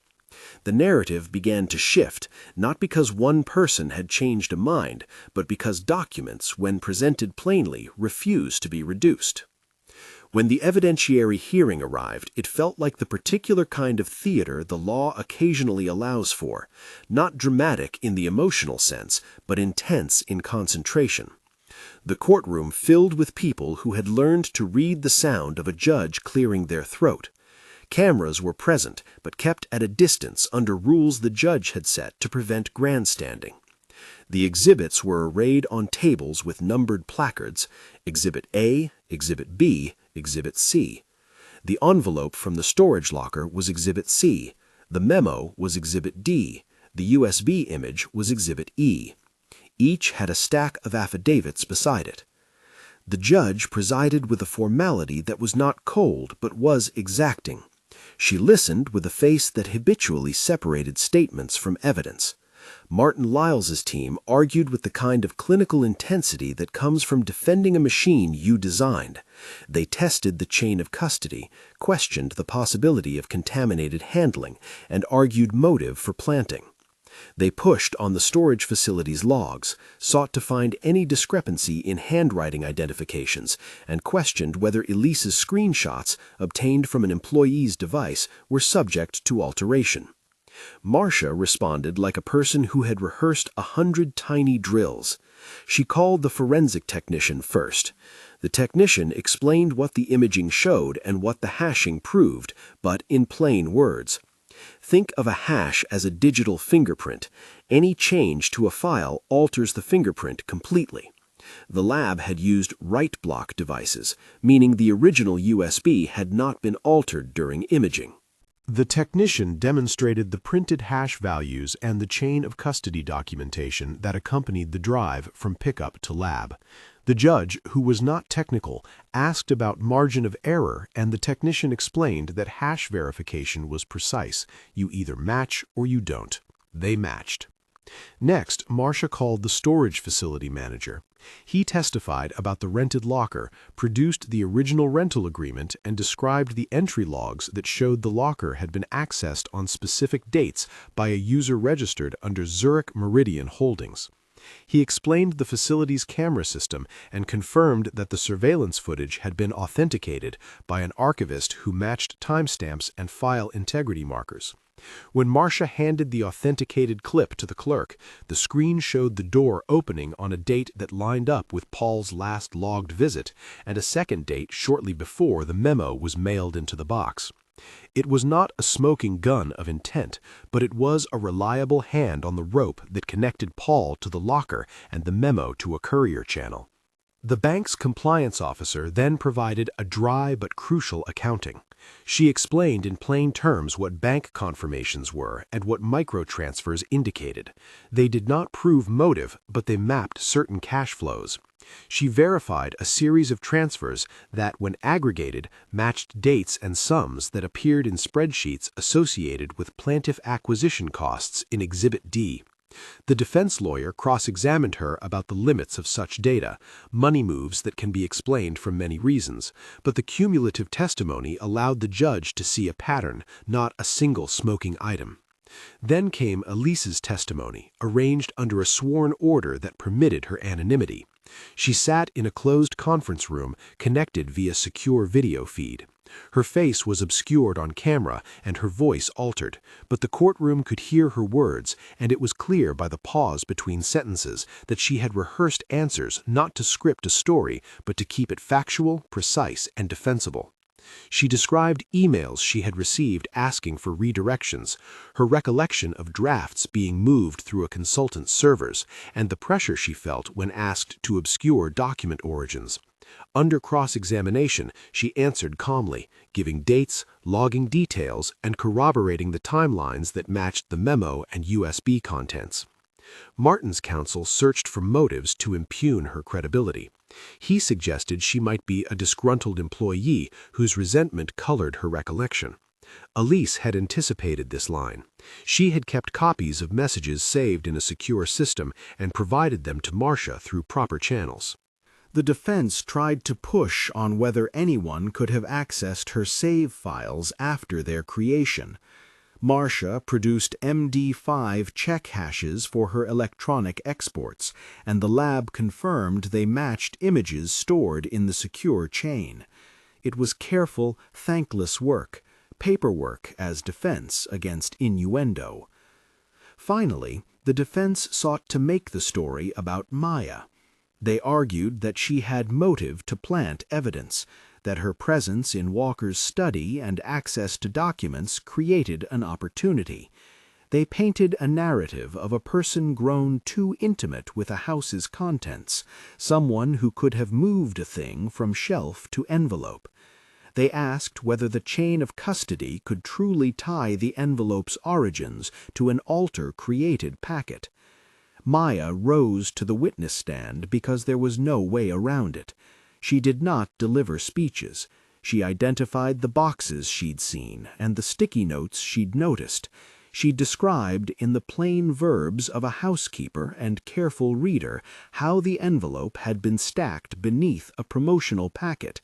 The narrative began to shift, not because one person had changed a mind, but because documents, when presented plainly, refused to be reduced. When the evidentiary hearing arrived, it felt like the particular kind of theater the law occasionally allows for, not dramatic in the emotional sense, but intense in concentration. The courtroom filled with people who had learned to read the sound of a judge clearing their throat. Cameras were present, but kept at a distance under rules the judge had set to prevent grandstanding. The exhibits were arrayed on tables with numbered placards: Exhibit A, Exhibit B, Exhibit C. The envelope from the storage locker was Exhibit C. The memo was Exhibit D. The USB image was Exhibit E. Each had a stack of affidavits beside it. The judge presided with a formality that was not cold but was exacting. She listened with a face that habitually separated statements from evidence. Martin Lyles's team argued with the kind of clinical intensity that comes from defending a machine you designed. They tested the chain of custody, questioned the possibility of contaminated handling, and argued motive for planting. They pushed on the storage facility's logs, sought to find any discrepancy in handwriting identifications, and questioned whether Elise's screenshots, obtained from an employee's device, were subject to alteration. Marcia responded like a person who had rehearsed 100 tiny drills. She called the forensic technician first. The technician explained what the imaging showed and what the hashing proved, but in plain words. Think of a hash as a digital fingerprint. Any change to a file alters the fingerprint completely. The lab had used write-block devices, meaning the original USB had not been altered during imaging. The technician demonstrated the printed hash values and the chain of custody documentation that accompanied the drive from pickup to lab. The judge, who was not technical, asked about margin of error, and the technician explained that hash verification was precise. You either match or you don't. They matched. Next, Marcia called the storage facility manager. He testified about the rented locker, produced the original rental agreement, and described the entry logs that showed the locker had been accessed on specific dates by a user registered under Zurich Meridian Holdings. He explained the facility's camera system and confirmed that the surveillance footage had been authenticated by an archivist who matched timestamps and file integrity markers. When Marcia handed the authenticated clip to the clerk, the screen showed the door opening on a date that lined up with Paul's last logged visit and a second date shortly before the memo was mailed into the box. It was not a smoking gun of intent, but it was a reliable hand on the rope that connected Paul to the locker and the memo to a courier channel. The bank's compliance officer then provided a dry but crucial accounting. She explained in plain terms what bank confirmations were and what microtransfers indicated. They did not prove motive, but they mapped certain cash flows. She verified a series of transfers that, when aggregated, matched dates and sums that appeared in spreadsheets associated with plaintiff acquisition costs in Exhibit D. The defense lawyer cross-examined her about the limits of such data, money moves that can be explained from many reasons, but the cumulative testimony allowed the judge to see a pattern, not a single smoking item. Then came Elise's testimony, arranged under a sworn order that permitted her anonymity. She sat in a closed conference room, connected via secure video feed. Her face was obscured on camera and her voice altered, but the courtroom could hear her words, and it was clear by the pause between sentences that she had rehearsed answers not to script a story, but to keep it factual, precise, and defensible. She described emails she had received asking for redirections, her recollection of drafts being moved through a consultant's servers, and the pressure she felt when asked to obscure document origins. Under cross-examination, she answered calmly, giving dates, logging details, and corroborating the timelines that matched the memo and USB contents. Martin's counsel searched for motives to impugn her credibility. He suggested she might be a disgruntled employee whose resentment colored her recollection. Elise had anticipated this line. She had kept copies of messages saved in a secure system and provided them to Marcia through proper channels. The defense tried to push on whether anyone could have accessed her save files after their creation. Marcia produced MD5 check hashes for her electronic exports, and the lab confirmed they matched images stored in the secure chain. It was careful, thankless work, paperwork as defense against innuendo. Finally, the defense sought to make the story about Maya. They argued that she had motive to plant evidence, that her presence in Walker's study and access to documents created an opportunity. They painted a narrative of a person grown too intimate with a house's contents, someone who could have moved a thing from shelf to envelope. They asked whether the chain of custody could truly tie the envelope's origins to an alter-created packet. Maya rose to the witness stand because there was no way around it. She did not deliver speeches. She identified the boxes she'd seen and the sticky notes she'd noticed. She described in the plain verbs of a housekeeper and careful reader how the envelope had been stacked beneath a promotional packet,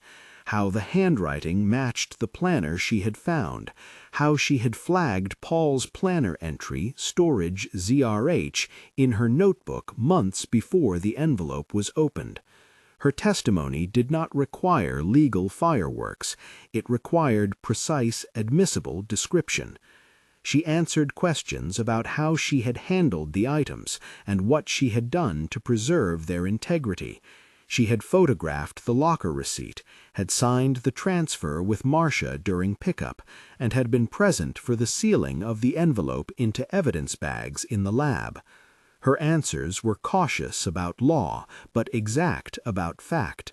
how the handwriting matched the planner she had found, how she had flagged Paul's planner entry, storage ZRH, in her notebook months before the envelope was opened. Her testimony did not require legal fireworks. It required precise, admissible description. She answered questions about how she had handled the items and what she had done to preserve their integrity. She had photographed the locker receipt, had signed the transfer with Marcia during pickup, and had been present for the sealing of the envelope into evidence bags in the lab. Her answers were cautious about law, but exact about fact.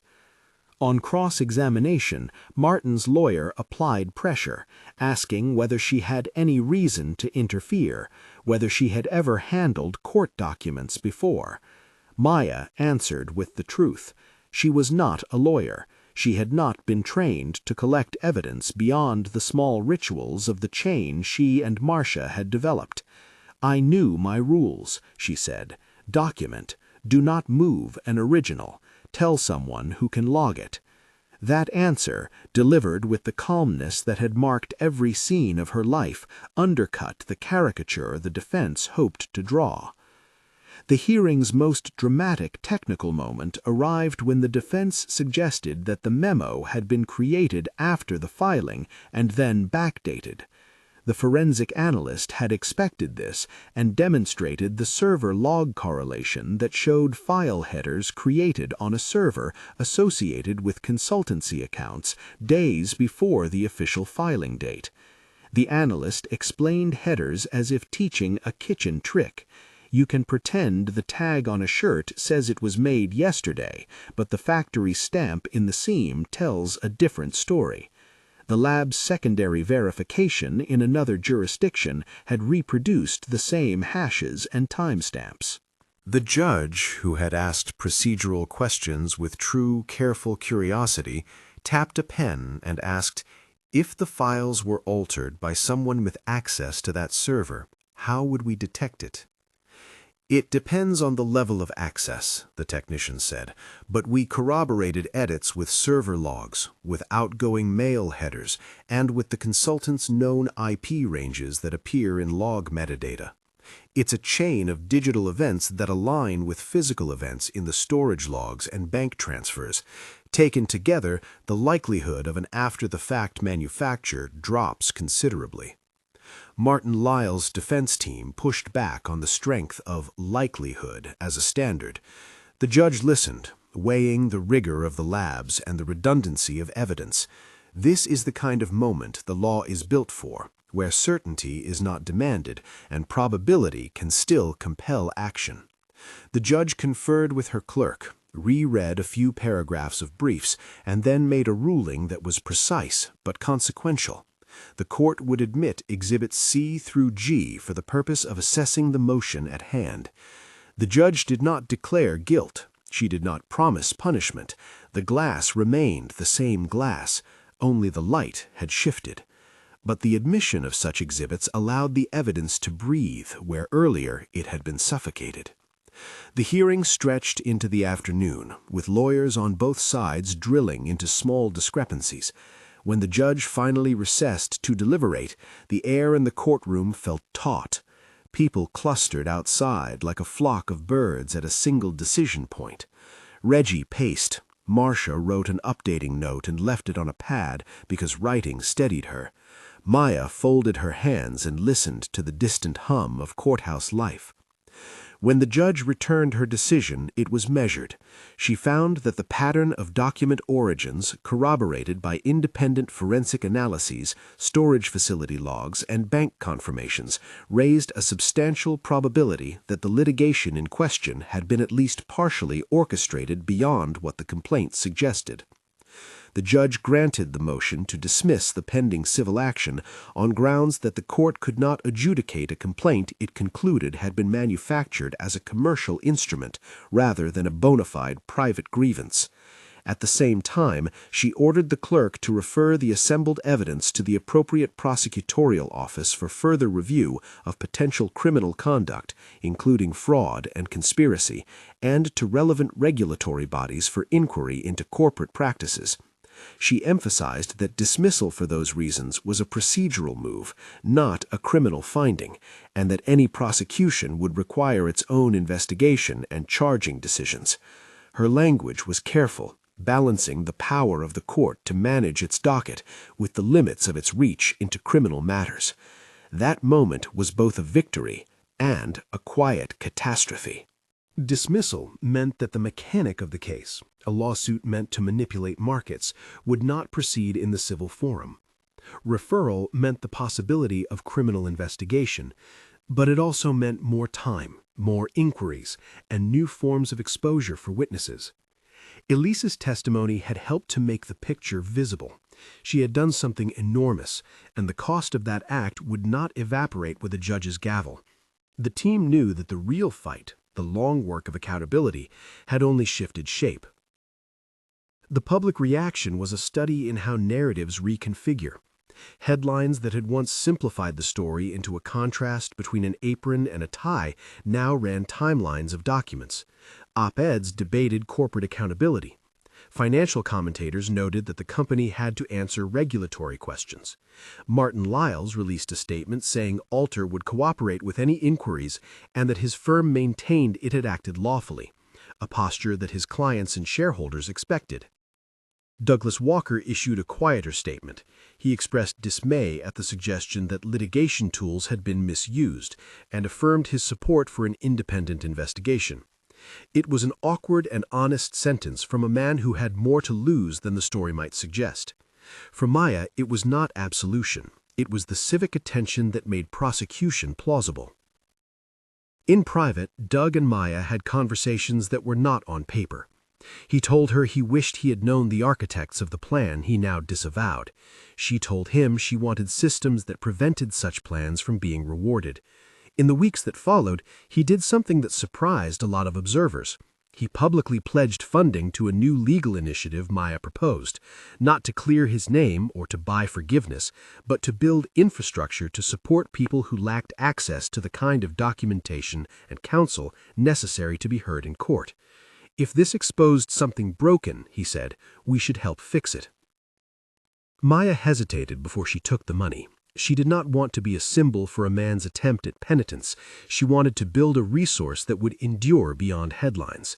On cross-examination, Martin's lawyer applied pressure, asking whether she had any reason to interfere, whether she had ever handled court documents before. Maya answered with the truth. She was not a lawyer. She had not been trained to collect evidence beyond the small rituals of the chain she and Marcia had developed. "I knew my rules," she said. "Document. Do not move an original. Tell someone who can log it." That answer, delivered with the calmness that had marked every scene of her life, undercut the caricature the defense hoped to draw. The hearing's most dramatic technical moment arrived when the defense suggested that the memo had been created after the filing and then backdated. The forensic analyst had expected this and demonstrated the server log correlation that showed file headers created on a server associated with consultancy accounts days before the official filing date. The analyst explained headers as if teaching a kitchen trick. You can pretend the tag on a shirt says it was made yesterday, but the factory stamp in the seam tells a different story. The lab's secondary verification in another jurisdiction had reproduced the same hashes and timestamps. The judge, who had asked procedural questions with true, careful curiosity, tapped a pen and asked, "If the files were altered by someone with access to that server, how would we detect it?" "It depends on the level of access," the technician said, "but we corroborated edits with server logs, with outgoing mail headers, and with the consultant's known IP ranges that appear in log metadata. It's a chain of digital events that align with physical events in the storage logs and bank transfers. Taken together, the likelihood of an after-the-fact manufacture drops considerably." Martin Lyle's defense team pushed back on the strength of likelihood as a standard. The judge listened, weighing the rigor of the labs and the redundancy of evidence. This is the kind of moment the law is built for, where certainty is not demanded and probability can still compel action. The judge conferred with her clerk, reread a few paragraphs of briefs, and then made a ruling that was precise but consequential. The court would admit Exhibits C through G for the purpose of assessing the motion at hand. The judge did not declare guilt. She did not promise punishment. The glass remained the same glass, only the light had shifted. But the admission of such exhibits allowed the evidence to breathe where earlier it had been suffocated. The hearing stretched into the afternoon, with lawyers on both sides drilling into small discrepancies. When the judge finally recessed to deliberate, the air in the courtroom felt taut. People clustered outside like a flock of birds at a single decision point. Reggie paced. Marcia wrote an updating note and left it on a pad because writing steadied her. Maya folded her hands and listened to the distant hum of courthouse life. When the judge returned her decision, it was measured. She found that the pattern of document origins, corroborated by independent forensic analyses, storage facility logs, and bank confirmations, raised a substantial probability that the litigation in question had been at least partially orchestrated beyond what the complaint suggested. The judge granted the motion to dismiss the pending civil action on grounds that the court could not adjudicate a complaint it concluded had been manufactured as a commercial instrument rather than a bona fide private grievance. At the same time, she ordered the clerk to refer the assembled evidence to the appropriate prosecutorial office for further review of potential criminal conduct, including fraud and conspiracy, and to relevant regulatory bodies for inquiry into corporate practices. She emphasized that dismissal for those reasons was a procedural move, not a criminal finding, and that any prosecution would require its own investigation and charging decisions. Her language was careful, balancing the power of the court to manage its docket with the limits of its reach into criminal matters. That moment was both a victory and a quiet catastrophe. Dismissal meant that the mechanic of the case, a lawsuit meant to manipulate markets, would not proceed in the civil forum. Referral meant the possibility of criminal investigation, but it also meant more time, more inquiries, and new forms of exposure for witnesses. Elise's testimony had helped to make the picture visible. She had done something enormous, and the cost of that act would not evaporate with a judge's gavel. The team knew that the real fight, the long work of accountability, had only shifted shape. The public reaction was a study in how narratives reconfigure. Headlines that had once simplified the story into a contrast between an apron and a tie now ran timelines of documents. Op-eds debated corporate accountability. Financial commentators noted that the company had to answer regulatory questions. Martin Lyles released a statement saying Alter would cooperate with any inquiries and that his firm maintained it had acted lawfully, a posture that his clients and shareholders expected. Douglas Walker issued a quieter statement. He expressed dismay at the suggestion that litigation tools had been misused and affirmed his support for an independent investigation. It was an awkward and honest sentence from a man who had more to lose than the story might suggest. For Maya, it was not absolution. It was the civic attention that made prosecution plausible. In private, Doug and Maya had conversations that were not on paper. He told her he wished he had known the architects of the plan he now disavowed. She told him she wanted systems that prevented such plans from being rewarded. In the weeks that followed, he did something that surprised a lot of observers. He publicly pledged funding to a new legal initiative Maya proposed, not to clear his name or to buy forgiveness, but to build infrastructure to support people who lacked access to the kind of documentation and counsel necessary to be heard in court. If this exposed something broken, he said, we should help fix it. Maya hesitated before she took the money. She did not want to be a symbol for a man's attempt at penitence. She wanted to build a resource that would endure beyond headlines.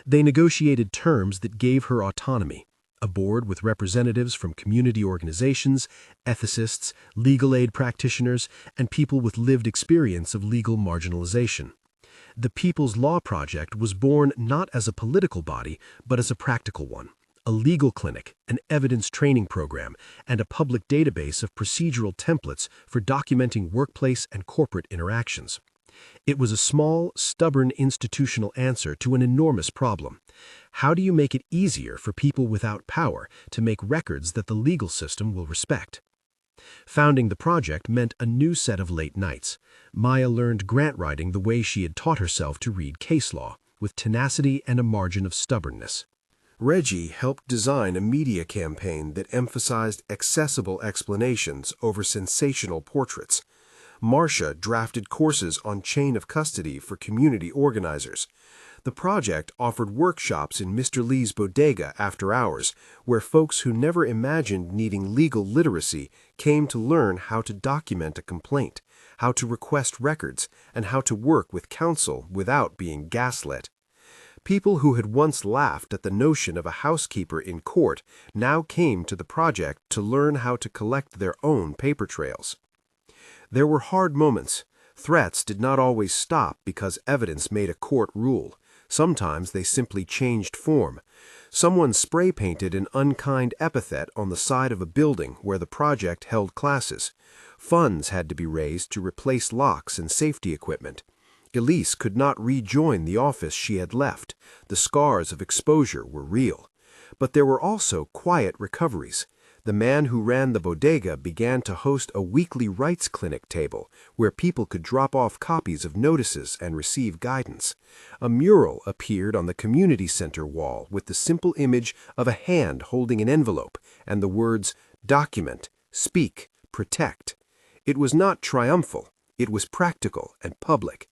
They negotiated terms that gave her autonomy, a board with representatives from community organizations, ethicists, legal aid practitioners, and people with lived experience of legal marginalization. The People's Law Project was born not as a political body, but as a practical one. A legal clinic, an evidence training program, and a public database of procedural templates for documenting workplace and corporate interactions. It was a small, stubborn institutional answer to an enormous problem. How do you make it easier for people without power to make records that the legal system will respect? Founding the project meant a new set of late nights. Maya learned grant writing the way she had taught herself to read case law, with tenacity and a margin of stubbornness. Reggie helped design a media campaign that emphasized accessible explanations over sensational portraits. Marcia drafted courses on chain of custody for community organizers. The project offered workshops in Mr. Lee's bodega after hours, where folks who never imagined needing legal literacy came to learn how to document a complaint, how to request records, and how to work with counsel without being gaslit. People who had once laughed at the notion of a housekeeper in court now came to the project to learn how to collect their own paper trails. There were hard moments. Threats did not always stop because evidence made a court rule. Sometimes they simply changed form. Someone spray-painted an unkind epithet on the side of a building where the project held classes. Funds had to be raised to replace locks and safety equipment. Elise could not rejoin the office she had left. The scars of exposure were real. But there were also quiet recoveries. The man who ran the bodega began to host a weekly rights clinic table where people could drop off copies of notices and receive guidance. A mural appeared on the community center wall with the simple image of a hand holding an envelope and the words, "Document, speak, protect." It was not triumphal. It was practical and public.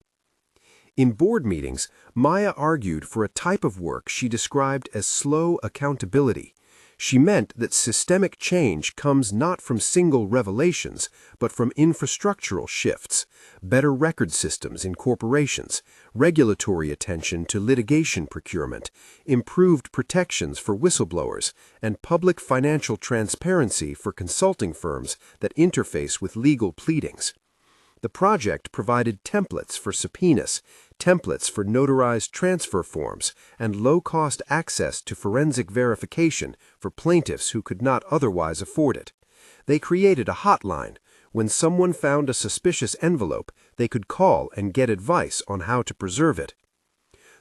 In board meetings, Maya argued for a type of work she described as slow accountability. She meant that systemic change comes not from single revelations, but from infrastructural shifts, better record systems in corporations, regulatory attention to litigation procurement, improved protections for whistleblowers, and public financial transparency for consulting firms that interface with legal pleadings. The project provided templates for subpoenas, templates for notarized transfer forms, and low-cost access to forensic verification for plaintiffs who could not otherwise afford it. They created a hotline. When someone found a suspicious envelope, they could call and get advice on how to preserve it.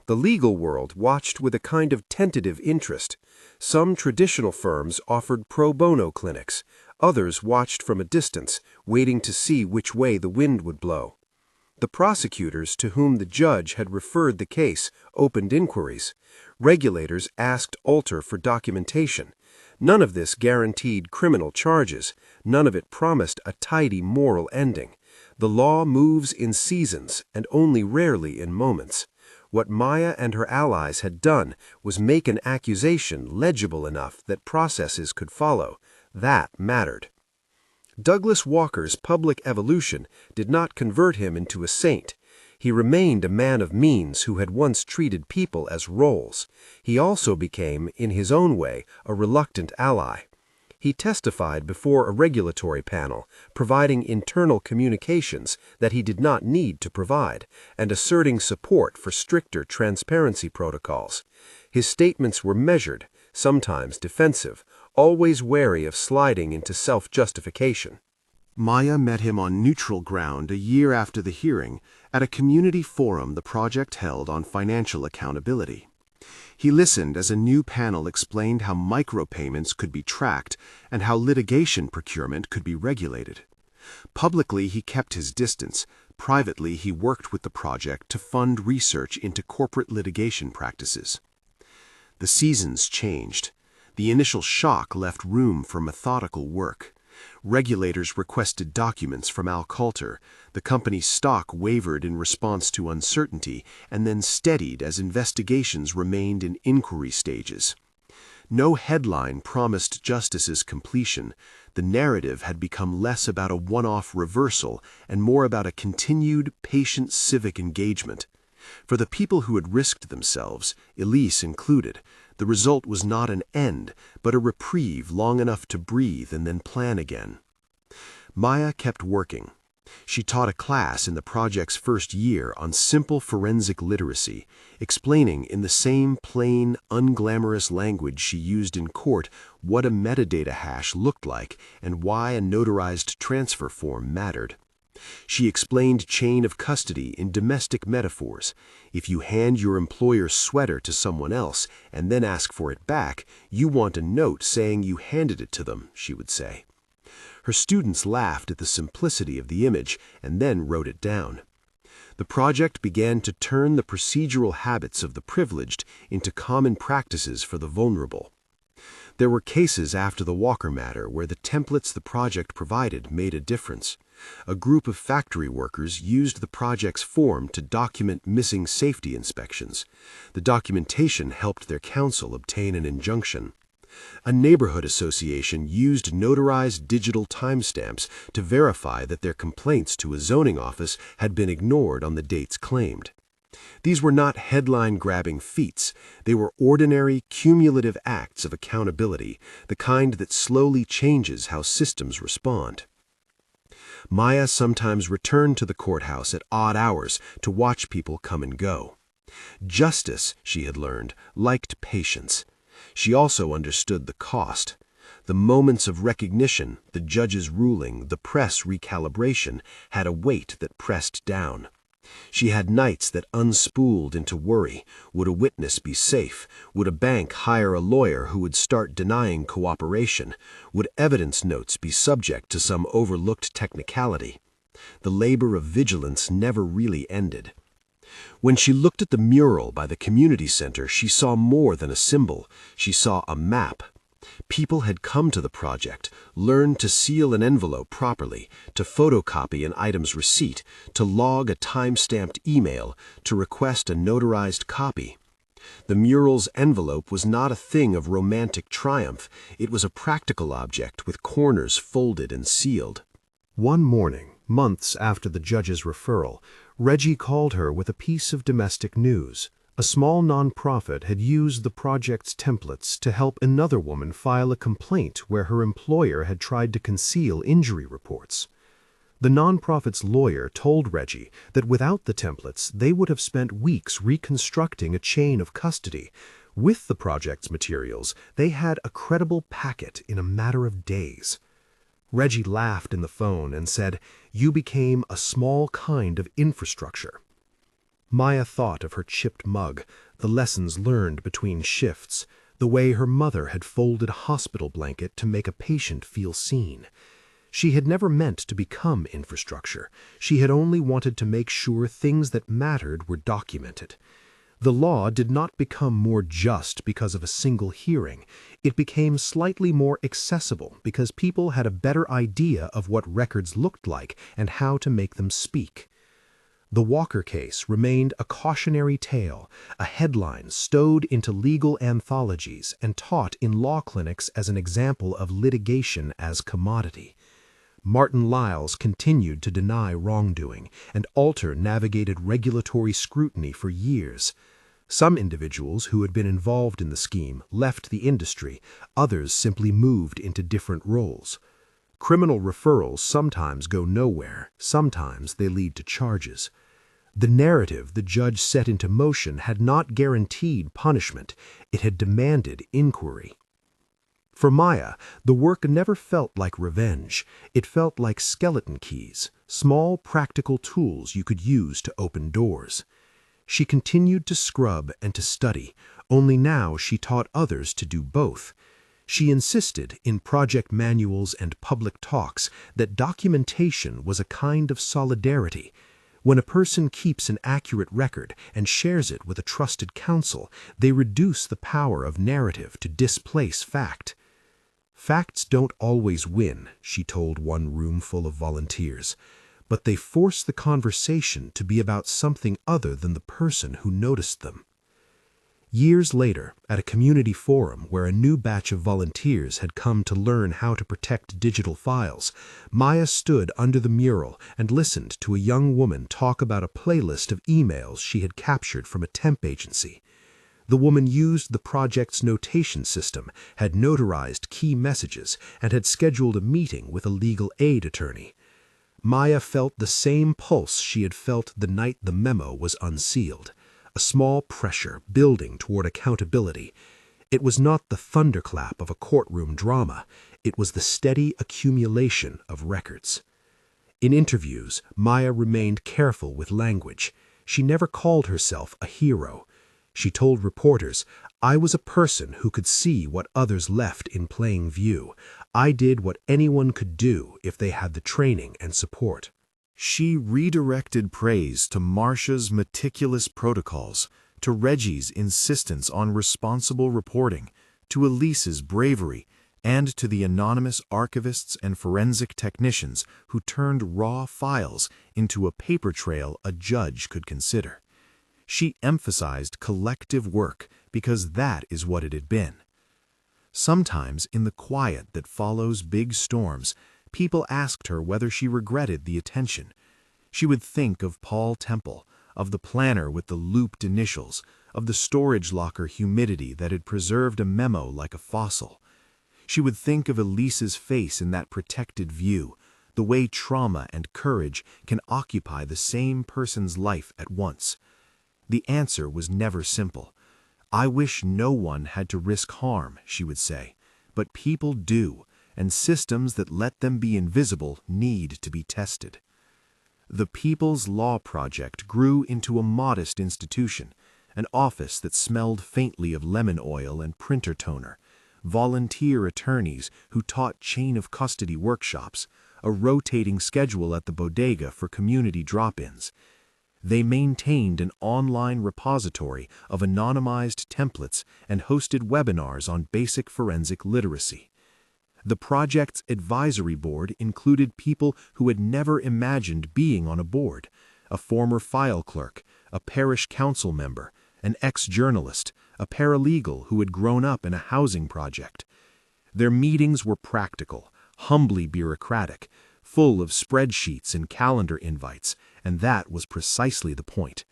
The legal world watched with a kind of tentative interest. Some traditional firms offered pro bono clinics. Others watched from a distance, waiting to see which way the wind would blow. The prosecutors to whom the judge had referred the case opened inquiries. Regulators asked Alter for documentation. None of this guaranteed criminal charges. None of it promised a tidy moral ending. The law moves in seasons and only rarely in moments. What Maya and her allies had done was make an accusation legible enough that processes could follow. That mattered. Douglas Walker's public evolution did not convert him into a saint. He remained a man of means who had once treated people as roles. He also became, in his own way, a reluctant ally. He testified before a regulatory panel, providing internal communications that he did not need to provide, and asserting support for stricter transparency protocols. His statements were measured, sometimes defensive, always wary of sliding into self-justification. Maya met him on neutral ground a year after the hearing at a community forum the project held on financial accountability. He listened as a new panel explained how micropayments could be tracked and how litigation procurement could be regulated. Publicly, he kept his distance. Privately, he worked with the project to fund research into corporate litigation practices. The seasons changed. The initial shock left room for methodical work. Regulators requested documents from Al Coulter. The company's stock wavered in response to uncertainty and then steadied as investigations remained in inquiry stages. No headline promised justice's completion. The narrative had become less about a one-off reversal and more about a continued, patient civic engagement. For the people who had risked themselves, Elise included, the result was not an end, but a reprieve long enough to breathe and then plan again. Maya kept working. She taught a class in the project's first year on simple forensic literacy, explaining in the same plain, unglamorous language she used in court what a metadata hash looked like and why a notarized transfer form mattered. She explained chain of custody in domestic metaphors. If you hand your employer's sweater to someone else and then ask for it back, you want a note saying you handed it to them, she would say. Her students laughed at the simplicity of the image and then wrote it down. The project began to turn the procedural habits of the privileged into common practices for the vulnerable. There were cases after the Walker matter where the templates the project provided made a difference. A group of factory workers used the project's form to document missing safety inspections. The documentation helped their counsel obtain an injunction. A neighborhood association used notarized digital timestamps to verify that their complaints to a zoning office had been ignored on the dates claimed. These were not headline-grabbing feats. They were ordinary, cumulative acts of accountability, the kind that slowly changes how systems respond. Maya sometimes returned to the courthouse at odd hours to watch people come and go. Justice, she had learned, liked patience. She also understood the cost. The moments of recognition, the judge's ruling, the press recalibration, had a weight that pressed down. She had nights that unspooled into worry. Would a witness be safe? Would a bank hire a lawyer who would start denying cooperation? Would evidence notes be subject to some overlooked technicality? The labor of vigilance never really ended. When she looked at the mural by the community center, she saw more than a symbol. She saw a map. People had come to the project, learned to seal an envelope properly, to photocopy an item's receipt, to log a time-stamped email, to request a notarized copy. The mural's envelope was not a thing of romantic triumph. It was a practical object with corners folded and sealed. One morning, months after the judge's referral, Reggie called her with a piece of domestic news. A small nonprofit had used the project's templates to help another woman file a complaint where her employer had tried to conceal injury reports. The nonprofit's lawyer told Reggie that without the templates, they would have spent weeks reconstructing a chain of custody. With the project's materials, they had a credible packet in a matter of days. Reggie laughed in the phone and said, "You became a small kind of infrastructure." Maya thought of her chipped mug, the lessons learned between shifts, the way her mother had folded a hospital blanket to make a patient feel seen. She had never meant to become infrastructure. She had only wanted to make sure things that mattered were documented. The law did not become more just because of a single hearing. It became slightly more accessible because people had a better idea of what records looked like and how to make them speak. The Walker case remained a cautionary tale, a headline stowed into legal anthologies and taught in law clinics as an example of litigation as commodity. Martin Liles continued to deny wrongdoing, and Alter navigated regulatory scrutiny for years. Some individuals who had been involved in the scheme left the industry, others simply moved into different roles. Criminal referrals sometimes go nowhere, sometimes they lead to charges. The narrative the judge set into motion had not guaranteed punishment, it had demanded inquiry. For Maya, the work never felt like revenge. It felt like skeleton keys, small practical tools you could use to open doors. She continued to scrub and to study, only now she taught others to do both. She insisted in project manuals and public talks that documentation was a kind of solidarity. When a person keeps an accurate record and shares it with a trusted counsel, they reduce the power of narrative to displace fact. Facts don't always win, she told one room full of volunteers, but they force the conversation to be about something other than the person who noticed them. Years later, at a community forum where a new batch of volunteers had come to learn how to protect digital files, Maya stood under the mural and listened to a young woman talk about a playlist of emails she had captured from a temp agency. The woman used the project's notation system, had notarized key messages, and had scheduled a meeting with a legal aid attorney. Maya felt the same pulse she had felt the night the memo was unsealed. A small pressure building toward accountability. It was not the thunderclap of a courtroom drama. It was the steady accumulation of records. In interviews, Maya remained careful with language. She never called herself a hero. She told reporters, "I was a person who could see what others left in plain view. I did what anyone could do if they had the training and support." She redirected praise to Marcia's meticulous protocols, to Reggie's insistence on responsible reporting, to Elise's bravery, and to the anonymous archivists and forensic technicians who turned raw files into a paper trail a judge could consider. She emphasized collective work because that is what it had been. Sometimes, in the quiet that follows big storms, people asked her whether she regretted the attention. She would think of Paul Temple, of the planner with the looped initials, of the storage locker humidity that had preserved a memo like a fossil. She would think of Elise's face in that protected view, the way trauma and courage can occupy the same person's life at once. The answer was never simple. "I wish no one had to risk harm," she would say, "but people do, and systems that let them be invisible need to be tested." The People's Law Project grew into a modest institution, an office that smelled faintly of lemon oil and printer toner, volunteer attorneys who taught chain of custody workshops, a rotating schedule at the bodega for community drop-ins. They maintained an online repository of anonymized templates and hosted webinars on basic forensic literacy. The project's advisory board included people who had never imagined being on a board: a former file clerk, a parish council member, an ex-journalist, a paralegal who had grown up in a housing project. Their meetings were practical, humbly bureaucratic, full of spreadsheets and calendar invites, and that was precisely the point.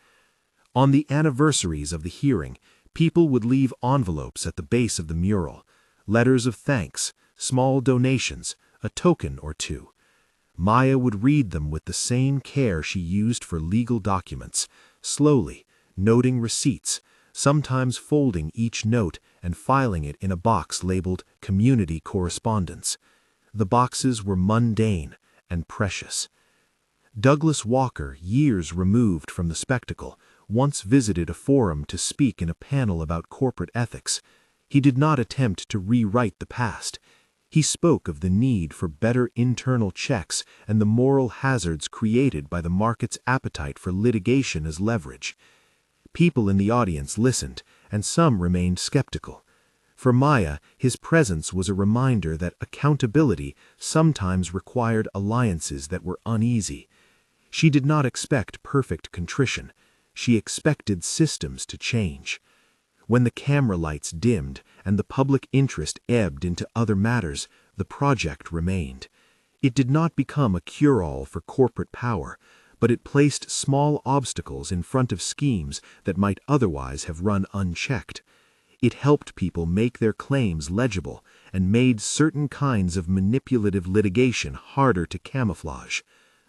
On the anniversaries of the hearing, people would leave envelopes at the base of the mural, letters of thanks, small donations, a token or two. Maya would read them with the same care she used for legal documents, slowly, noting receipts, sometimes folding each note and filing it in a box labeled Community Correspondence. The boxes were mundane and precious. Douglas Walker, years removed from the spectacle, once visited a forum to speak in a panel about corporate ethics. He did not attempt to rewrite the past. He spoke of the need for better internal checks and the moral hazards created by the market's appetite for litigation as leverage. People in the audience listened, and some remained skeptical. For Maya, his presence was a reminder that accountability sometimes required alliances that were uneasy. She did not expect perfect contrition. She expected systems to change. When the camera lights dimmed and the public interest ebbed into other matters, the project remained. It did not become a cure-all for corporate power, but it placed small obstacles in front of schemes that might otherwise have run unchecked. It helped people make their claims legible and made certain kinds of manipulative litigation harder to camouflage.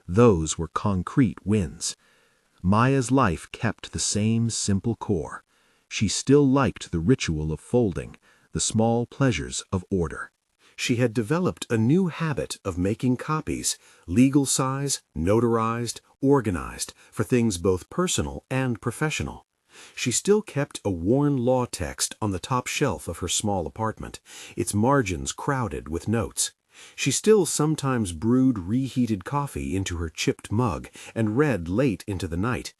Those were concrete wins. Maya's life kept the same simple core. She still liked the ritual of folding, the small pleasures of order. She had developed a new habit of making copies, legal size, notarized, organized, for things both personal and professional. She still kept a worn law text on the top shelf of her small apartment, its margins crowded with notes. She still sometimes brewed reheated coffee into her chipped mug and read late into the night.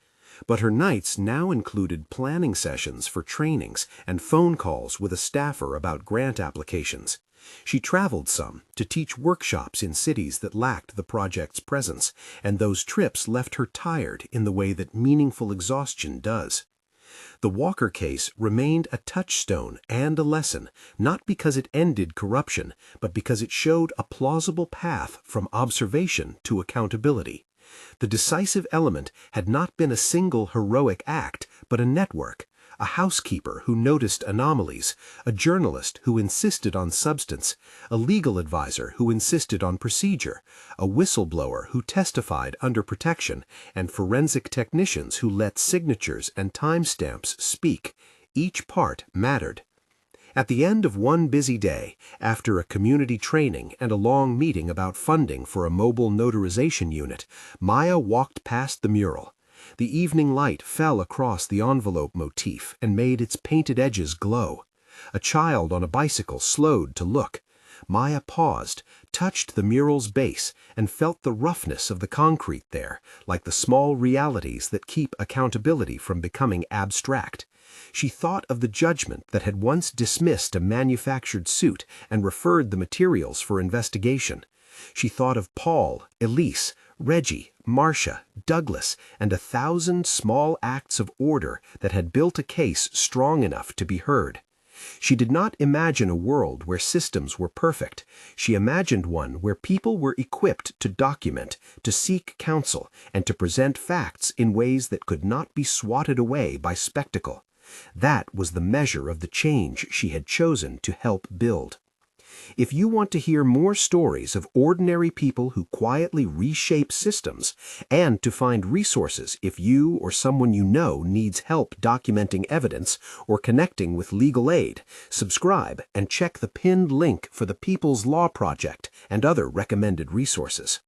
But her nights now included planning sessions for trainings and phone calls with a staffer about grant applications. She traveled some to teach workshops in cities that lacked the project's presence, and those trips left her tired in the way that meaningful exhaustion does. The Walker case remained a touchstone and a lesson, not because it ended corruption, but because it showed a plausible path from observation to accountability. The decisive element had not been a single heroic act, but a network, a housekeeper who noticed anomalies, a journalist who insisted on substance, a legal advisor who insisted on procedure, a whistleblower who testified under protection, and forensic technicians who let signatures and timestamps speak. Each part mattered. At the end of one busy day, after a community training and a long meeting about funding for a mobile notarization unit, Maya walked past the mural. The evening light fell across the envelope motif and made its painted edges glow. A child on a bicycle slowed to look. Maya paused, touched the mural's base, and felt the roughness of the concrete there, like the small realities that keep accountability from becoming abstract. She thought of the judgment that had once dismissed a manufactured suit and referred the materials for investigation. She thought of Paul, Elise, Reggie, Marcia, Douglas, and 1,000 small acts of order that had built a case strong enough to be heard. She did not imagine a world where systems were perfect. She imagined one where people were equipped to document, to seek counsel, and to present facts in ways that could not be swatted away by spectacle. That was the measure of the change she had chosen to help build. If you want to hear more stories of ordinary people who quietly reshape systems, and to find resources if you or someone you know needs help documenting evidence or connecting with legal aid, subscribe and check the pinned link for the People's Law Project and other recommended resources.